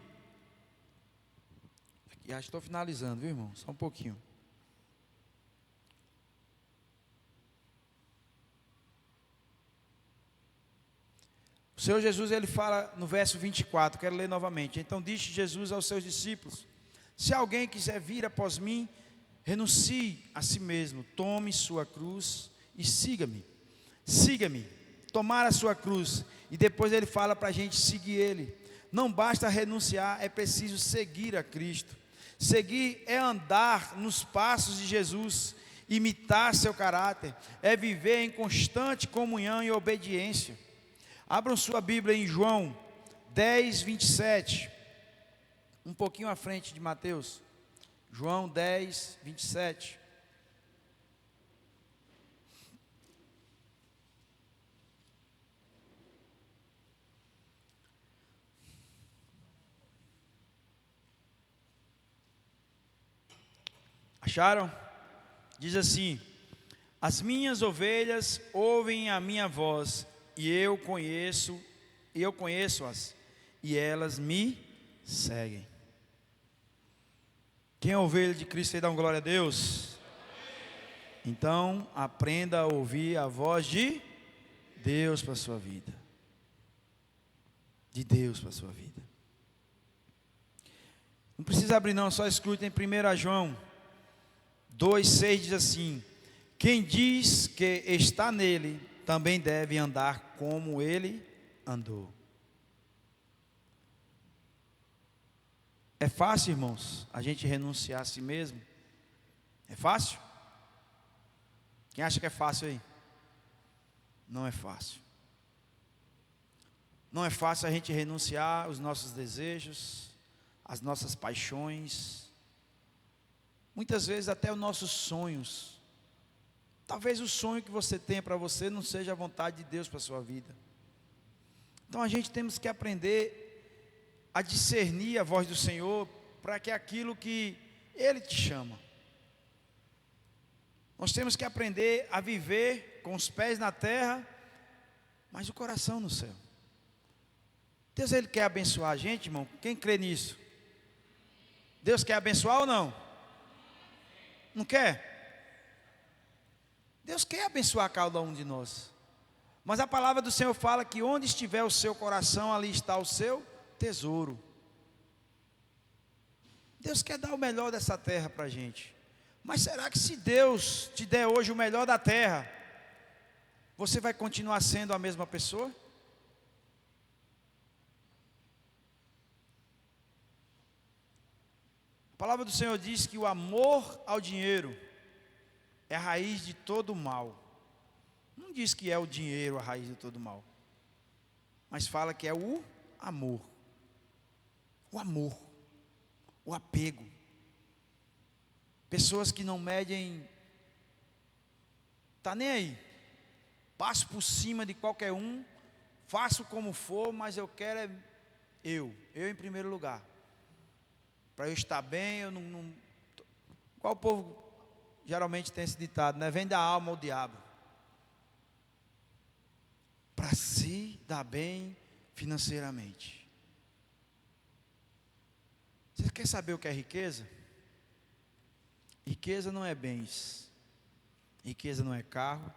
já estou finalizando, viu, irmão? Só um pouquinho. O Senhor Jesus, ele fala no verso 24, quero ler novamente. Então disse Jesus aos seus discípulos: se alguém quiser vir após mim, renuncie a si mesmo, tome sua cruz e siga-me. Siga-me, tomar a sua cruz. E depois ele fala para a gente seguir ele. Não basta renunciar, é preciso seguir a Cristo. Seguir é andar nos passos de Jesus, imitar seu caráter, é viver em constante comunhão e obediência. Abram sua Bíblia em João 10, 27, um pouquinho à frente de Mateus. João 10, 27. Acharam? Diz assim: as minhas ovelhas ouvem a minha voz, e eu conheço-as, e elas me seguem. Quem é ovelha de Cristo aí, dá uma glória a Deus? Então, aprenda a ouvir a voz de Deus para a sua vida. De Deus para a sua vida. Não precisa abrir não, só escute em 1 João 2,6 diz assim: quem diz que está nele, também deve andar como ele andou. É fácil, irmãos, a gente renunciar a si mesmo? É fácil? Quem acha que é fácil aí? Não é fácil. Não é fácil a gente renunciar aos nossos desejos, às nossas paixões, muitas vezes até os nossos sonhos. Talvez o sonho que você tenha para você não seja a vontade de Deus para a sua vida. Então a gente temos que aprender a discernir a voz do Senhor, para que aquilo que Ele te chama. Nós temos que aprender a viver com os pés na terra, mas o coração no céu. Deus, Ele quer abençoar a gente, irmão. Quem crê nisso? Deus quer abençoar ou não? Não quer? Deus quer abençoar cada um de nós. Mas a palavra do Senhor fala que onde estiver o seu coração, ali está o seu tesouro. Deus quer dar o melhor dessa terra para a gente. Mas será que se Deus te der hoje o melhor da terra, você vai continuar sendo a mesma pessoa? A palavra do Senhor diz que o amor ao dinheiro é a raiz de todo o mal. Não diz que é o dinheiro a raiz de todo o mal, mas fala que é o amor. O amor, o apego. Pessoas que não medem, tá nem aí. Passo por cima de qualquer um, faço como for, mas eu quero é eu em primeiro lugar. Para eu estar bem, eu não. Qual o povo geralmente tem esse ditado, né? Vem da alma ao diabo. Para se dar bem financeiramente. Você quer saber o que é riqueza? Riqueza não é bens. Riqueza não é carro.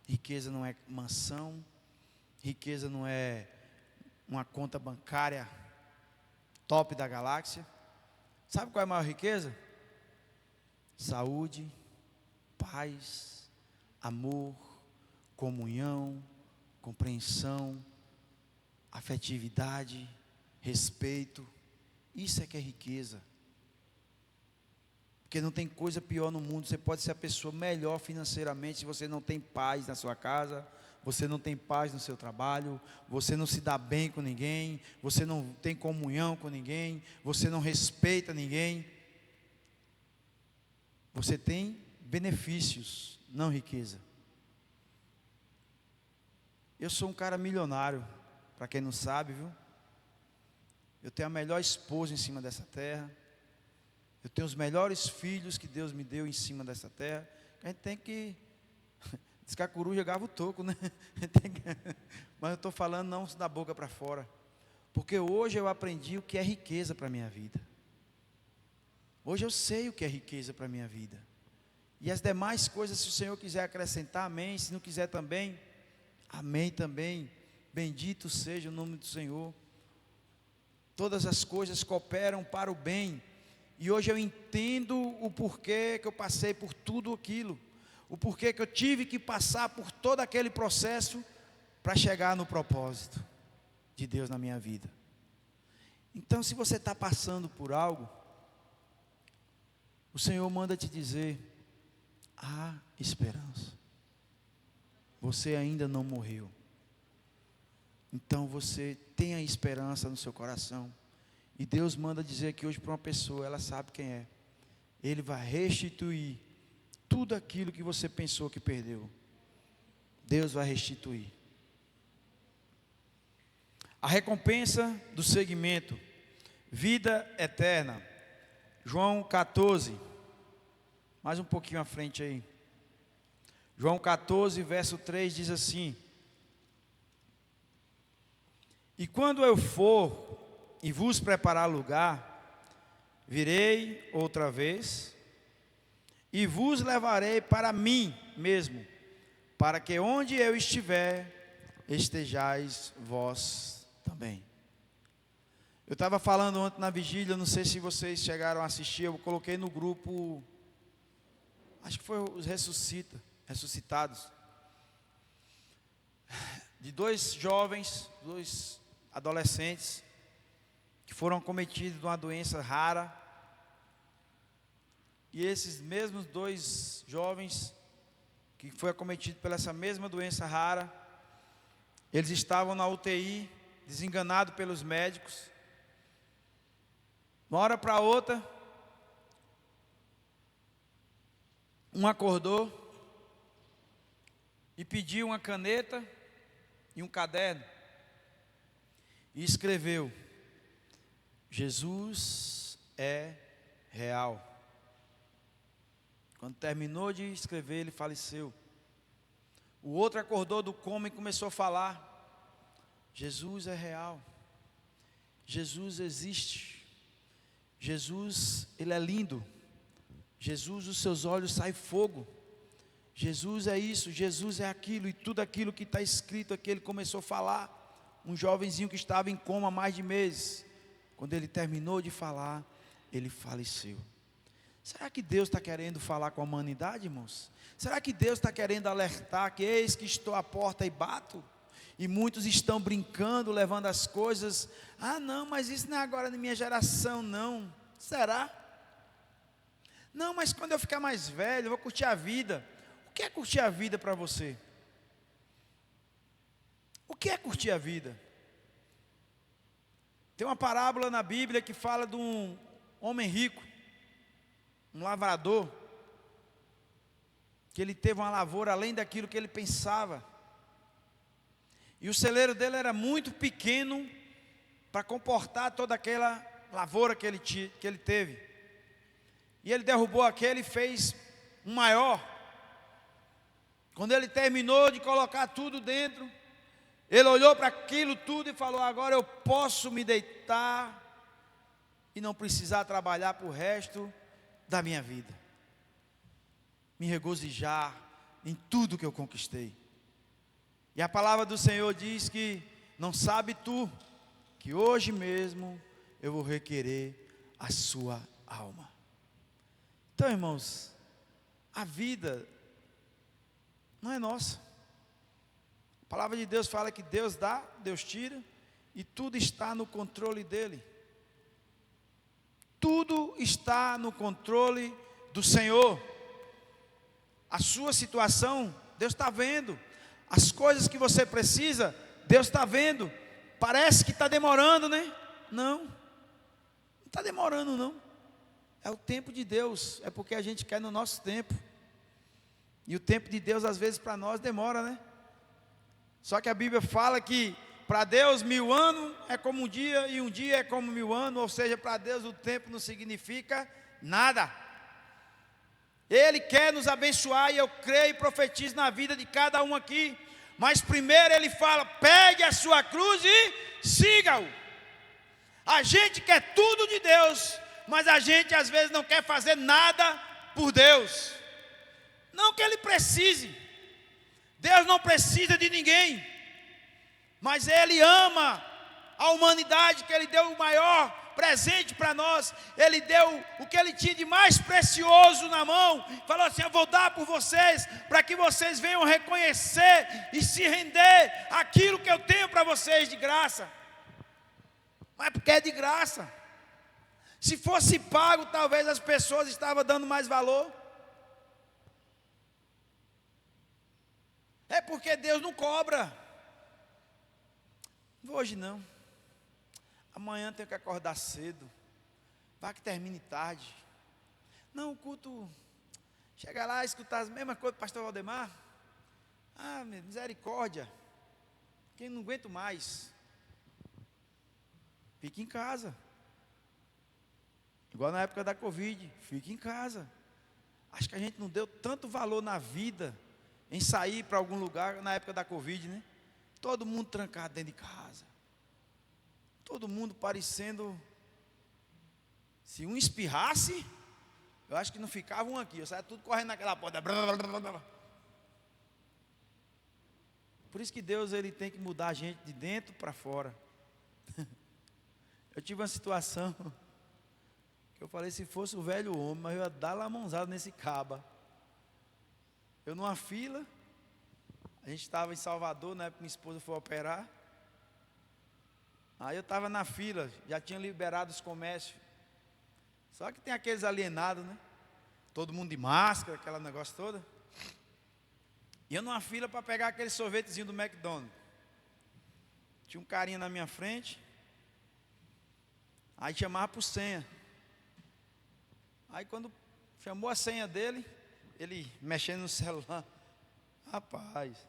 Riqueza não é mansão. Riqueza não é uma conta bancária top da galáxia. Sabe qual é a maior riqueza? Saúde, paz, amor, comunhão, compreensão, afetividade, respeito. Isso é que é riqueza. Porque não tem coisa pior no mundo. Você pode ser a pessoa melhor financeiramente, se você não tem paz na sua casa, você não tem paz no seu trabalho, você não se dá bem com ninguém, você não tem comunhão com ninguém, você não respeita ninguém. Você tem benefícios, não riqueza. Eu sou um cara milionário, para quem não sabe, viu? Eu tenho a melhor esposa em cima dessa terra. Eu tenho os melhores filhos que Deus me deu em cima dessa terra. A gente tem que... Diz que a coruja gava o toco, né? Mas eu estou falando não da boca para fora. Porque hoje eu aprendi o que é riqueza para a minha vida. Hoje eu sei o que é riqueza para a minha vida. E as demais coisas, se o Senhor quiser acrescentar, amém. Se não quiser também, amém também. Bendito seja o nome do Senhor. Todas as coisas cooperam para o bem. E hoje eu entendo o porquê que eu passei por tudo aquilo. O porquê que eu tive que passar por todo aquele processo para chegar no propósito de Deus na minha vida. Então, se você está passando por algo, o Senhor manda te dizer: há esperança. Você ainda não morreu. Então você tem a esperança no seu coração. E Deus manda dizer aqui hoje para uma pessoa, ela sabe quem é. Ele vai restituir tudo aquilo que você pensou que perdeu. Deus vai restituir. A recompensa do seguimento, vida eterna. João 14, mais um pouquinho à frente aí. João 14, verso 3 diz assim: e quando eu for e vos preparar lugar, virei outra vez e vos levarei para mim mesmo, para que onde eu estiver, estejais vós também. Eu estava falando ontem na vigília, não sei se vocês chegaram a assistir, eu coloquei no grupo, acho que foi os ressuscitados, de dois jovens, dois adolescentes, que foram acometidos de uma doença rara. E esses mesmos dois jovens, que foi acometido pela essa mesma doença rara, eles estavam na UTI, desenganados pelos médicos. Uma hora para outra, um acordou e pediu uma caneta e um caderno e escreveu: Jesus é real. Quando terminou de escrever, ele faleceu. O outro acordou do coma e começou a falar: Jesus é real. Jesus existe. Jesus, ele é lindo. Jesus, os seus olhos saem fogo. Jesus é isso, Jesus é aquilo, e tudo aquilo que está escrito aqui, ele começou a falar. Um jovenzinho que estava em coma há mais de meses, quando ele terminou de falar, ele faleceu. Será que Deus está querendo falar com a humanidade, irmãos? Será que Deus está querendo alertar que eis que estou à porta e bato? E muitos estão brincando, levando as coisas: ah não, mas isso não é agora na minha geração não. Será? Não, mas quando eu ficar mais velho, eu vou curtir a vida. O que é curtir a vida para você? O que é curtir a vida? Tem uma parábola na Bíblia que fala de um homem rico, um lavrador, que ele teve uma lavoura além daquilo que ele pensava. E o celeiro dele era muito pequeno para comportar toda aquela lavoura que ele teve. E ele derrubou aquele e fez um maior. Quando ele terminou de colocar tudo dentro, ele olhou para aquilo tudo e falou: agora eu posso me deitar e não precisar trabalhar para o resto da minha vida. Me regozijar em tudo que eu conquistei. E a palavra do Senhor diz que: não sabe tu que hoje mesmo eu vou requerer a sua alma. Então, irmãos, a vida não é nossa. A palavra de Deus fala que Deus dá, Deus tira, e tudo está no controle dele. Tudo está no controle do Senhor. A sua situação, Deus está vendo. As coisas que você precisa, Deus está vendo. Parece que está demorando, né? Não está demorando não. É o tempo de Deus. É porque a gente quer no nosso tempo. E o tempo de Deus às vezes para nós demora, né? Só que a Bíblia fala que para Deus 1000 anos é como um dia, e um dia é como 1000 anos. Ou seja, para Deus o tempo não significa nada. Ele quer nos abençoar, e eu creio e profetizo na vida de cada um aqui. Mas primeiro ele fala: pegue a sua cruz e siga-o. A gente quer tudo de Deus, mas a gente às vezes não quer fazer nada por Deus. Não que ele precise. Deus não precisa de ninguém. mas Ele ama a humanidade, que Ele deu o maior presente para nós. Ele deu o que Ele tinha de mais precioso na mão, falou assim: eu vou dar por vocês, para que vocês venham reconhecer e se render aquilo que eu tenho para vocês de graça. Mas porque é de graça. Se fosse pago, talvez as pessoas estavam dando mais valor. É porque Deus não cobra. Hoje não. Amanhã tenho que acordar cedo. Vai que termine tarde. Não, o culto. Chega lá e escutar as mesmas coisas do pastor Valdemar. Ah, misericórdia. Quem não aguento mais. Fique em casa. Igual na época da Covid. Fique em casa. Acho que a gente não deu tanto valor na vida em sair para algum lugar na época da Covid, né? Todo mundo trancado dentro de casa. Todo mundo parecendo, se um espirrasse, eu acho que não ficava um aqui, eu saia tudo correndo naquela porta. Por isso que Deus, Ele tem que mudar a gente de dentro para fora. Eu tive uma situação que eu falei, se fosse o velho homem, mas eu ia dar lá a mãozada nesse caba. Eu numa fila, a gente estava em Salvador, na época minha esposa foi operar. Aí eu estava na fila, já tinha liberado os comércios. Só que tem aqueles alienados, né? Todo mundo de máscara, aquela negócio toda. E eu numa fila para pegar aquele sorvetezinho do McDonald's. Tinha um carinha na minha frente. Aí chamava por senha. Aí quando chamou a senha dele, ele mexendo no celular. Rapaz,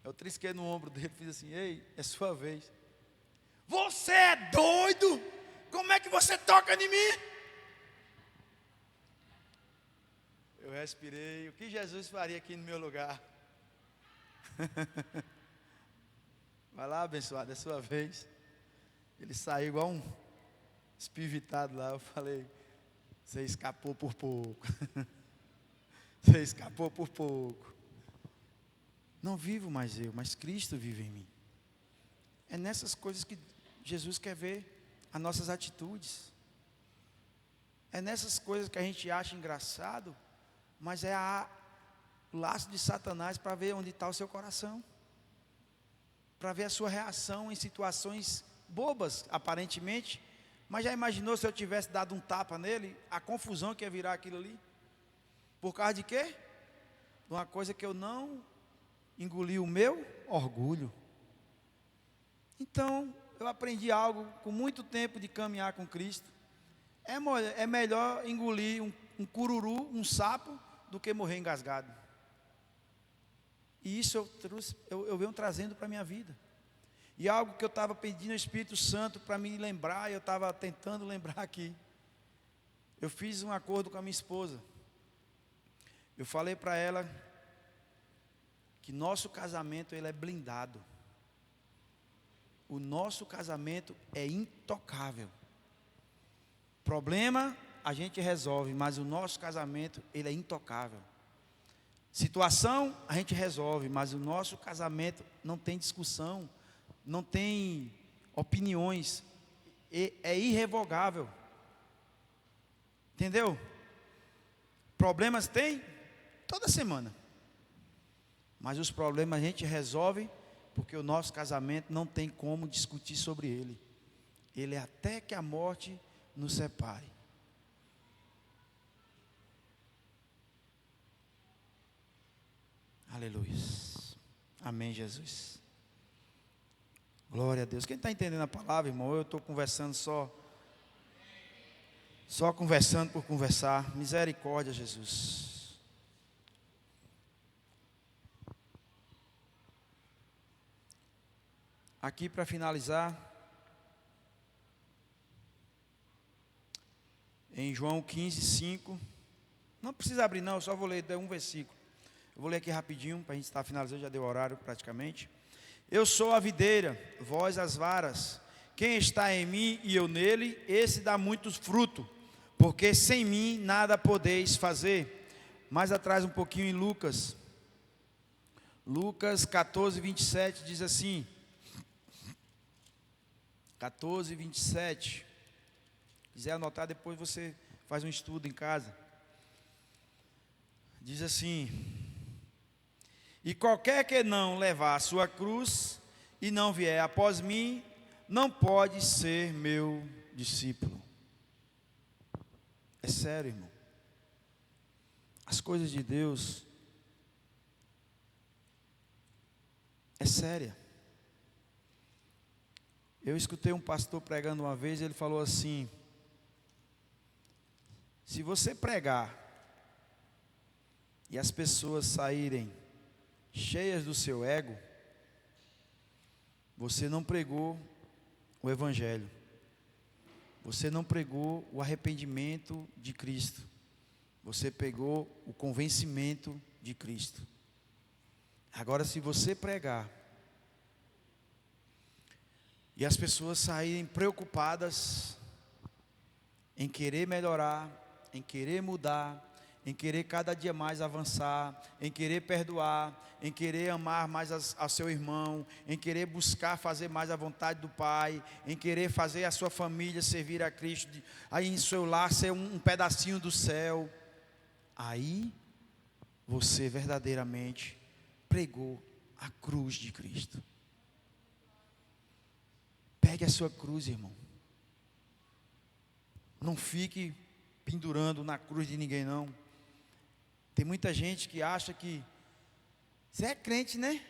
eu trisquei no ombro dele, fiz assim: ei, é sua vez. Você é doido? Como é que você toca em mim? Eu respirei. O que Jesus faria aqui no meu lugar? Vai lá, abençoado, é sua vez. Ele saiu igual um espivitado lá. Eu falei: você escapou por pouco. Você escapou por pouco. Não vivo mais eu, mas Cristo vive em mim. É nessas coisas que Jesus quer ver as nossas atitudes. É nessas coisas que a gente acha engraçado, mas é o laço de Satanás para ver onde está o seu coração. Para ver a sua reação em situações bobas, aparentemente. Mas já imaginou se eu tivesse dado um tapa nele, a confusão que ia virar aquilo ali? Por causa de quê? De uma coisa que eu não engoli, o meu orgulho. Então, eu aprendi algo com muito tempo de caminhar com Cristo. É melhor engolir um cururu, um sapo, do que morrer engasgado. E isso eu venho trazendo para a minha vida. E algo que eu estava pedindo ao Espírito Santo para me lembrar, eu estava tentando lembrar aqui. Eu fiz um acordo com a minha esposa. Eu falei para ela que nosso casamento ele é blindado. O nosso casamento é intocável. Problema a gente resolve, mas o nosso casamento ele é intocável. Situação a gente resolve, mas o nosso casamento não tem discussão, não tem opiniões, é irrevogável. Entendeu? Problemas tem toda semana, mas os problemas a gente resolve, porque o nosso casamento não tem como discutir sobre ele. Ele é até que a morte nos separe. Aleluia. Amém, Jesus. Glória a Deus. Quem está entendendo a palavra, irmão? Eu estou conversando só conversando por conversar. Misericórdia, Jesus. Aqui para finalizar, em João 15:5, não precisa abrir não, eu só vou ler um versículo. Eu vou ler aqui rapidinho, para a gente estar finalizando, já deu horário praticamente. Eu sou a videira, vós as varas. Quem está em mim e eu nele, esse dá muitos frutos, porque sem mim nada podeis fazer. Mais atrás um pouquinho em Lucas 14:27 diz assim: 14, 27. Se quiser anotar, depois você faz um estudo em casa. Diz assim: e qualquer que não levar a sua cruz e não vier após mim, não pode ser meu discípulo. É sério, irmão. As coisas de Deus é séria. Eu escutei um pastor pregando uma vez, ele falou assim: se você pregar e as pessoas saírem cheias do seu ego, você não pregou o Evangelho, você não pregou o arrependimento de Cristo, você pegou o convencimento de Cristo. Agora, se você pregar e as pessoas saírem preocupadas em querer melhorar, em querer mudar, em querer cada dia mais avançar, em querer perdoar, em querer amar mais ao seu irmão, em querer buscar fazer mais a vontade do Pai, em querer fazer a sua família servir a Cristo, aí em seu lar ser um pedacinho do céu, aí você verdadeiramente pregou a cruz de Cristo. Pegue a sua cruz, irmão. Não fique pendurando na cruz de ninguém, não. Tem muita gente que acha que você é crente, né?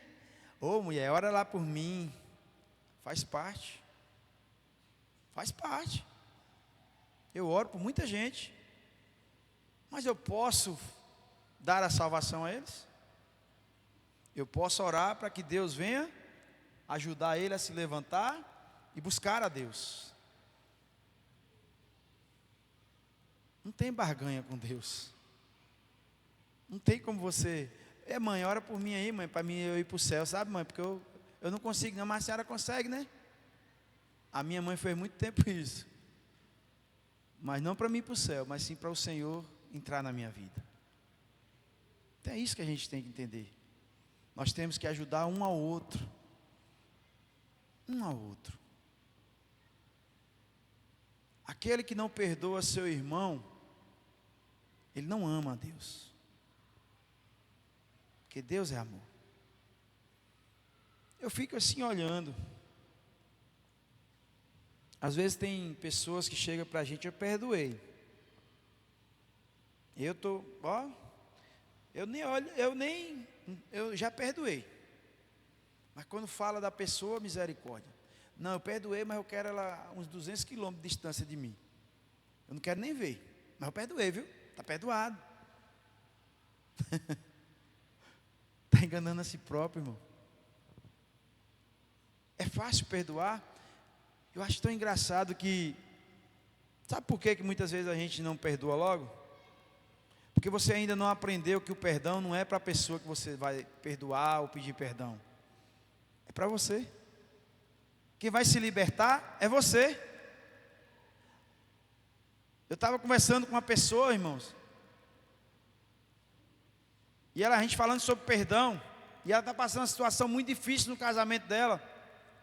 Ô mulher, ora lá por mim. Faz parte. Faz parte. Eu oro por muita gente. Mas eu posso dar a salvação a eles? Eu posso orar para que Deus venha ajudar ele a se levantar e buscar a Deus. Não tem barganha com Deus. Não tem como você... mãe, ora por mim aí, mãe, para mim eu ir para o céu, sabe, mãe? Porque eu não consigo não, mas a senhora consegue, né? A minha mãe fez muito tempo isso. Mas não para mim ir para o céu, mas sim para o Senhor entrar na minha vida. Então é isso que a gente tem que entender. Nós temos que ajudar um ao outro. Um ao outro. Aquele que não perdoa seu irmão, ele não ama a Deus. Porque Deus é amor. Eu fico assim olhando. Às vezes tem pessoas que chegam para a gente: eu perdoei. Eu já perdoei. Mas quando fala da pessoa, misericórdia. Não, eu perdoei, mas eu quero ela uns 200 quilômetros de distância de mim. Eu não quero nem ver. Mas eu perdoei, viu? Está perdoado. Está enganando a si próprio, irmão. É fácil perdoar. Eu acho tão engraçado que... Sabe por que muitas vezes a gente não perdoa logo? Porque você ainda não aprendeu que o perdão não é para a pessoa que você vai perdoar ou pedir perdão. É para você. Quem vai se libertar é você. Eu estava conversando com uma pessoa, irmãos. E a gente falando sobre perdão. E ela está passando uma situação muito difícil no casamento dela.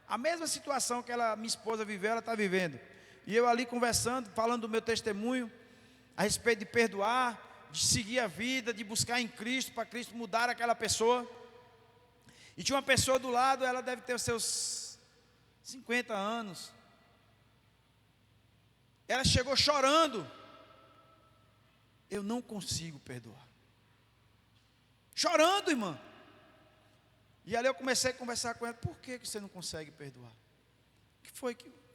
A mesma situação que minha esposa viveu, ela está vivendo. E eu ali conversando, falando do meu testemunho, a respeito de perdoar, de seguir a vida, de buscar em Cristo, para Cristo mudar aquela pessoa. E tinha uma pessoa do lado, ela deve ter os seus 50 anos. Ela chegou chorando. Eu não consigo perdoar. Chorando, irmã. E ali eu comecei a conversar com ela: por que você não consegue perdoar?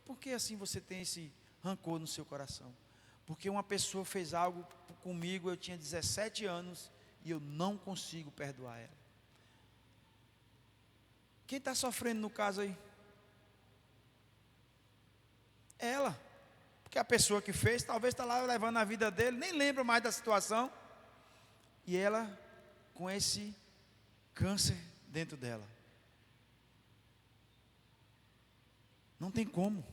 Por que assim você tem esse rancor no seu coração? Porque uma pessoa fez algo comigo, eu tinha 17 anos e eu não consigo perdoar ela. Quem está sofrendo no caso aí? Ela. Porque a pessoa que fez, talvez está lá levando a vida dele, nem lembra mais da situação. E ela com esse câncer dentro dela. Não tem como.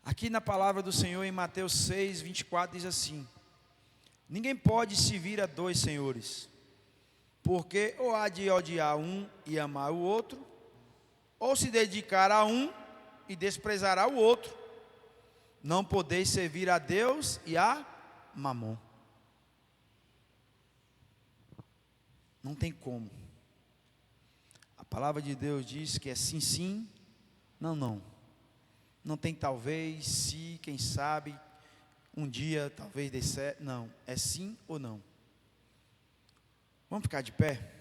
Aqui na palavra do Senhor, em Mateus 6, 24, diz assim: ninguém pode servir a dois senhores, Porque ou há de odiar um e amar o outro, ou se dedicar a um e desprezará o outro. Não podeis servir a Deus e a Mamon. Não tem como. A palavra de Deus diz que é sim, sim, não, não. Não tem talvez, se, quem sabe, um dia talvez dê certo. Não, é sim ou não. Vamos ficar de pé?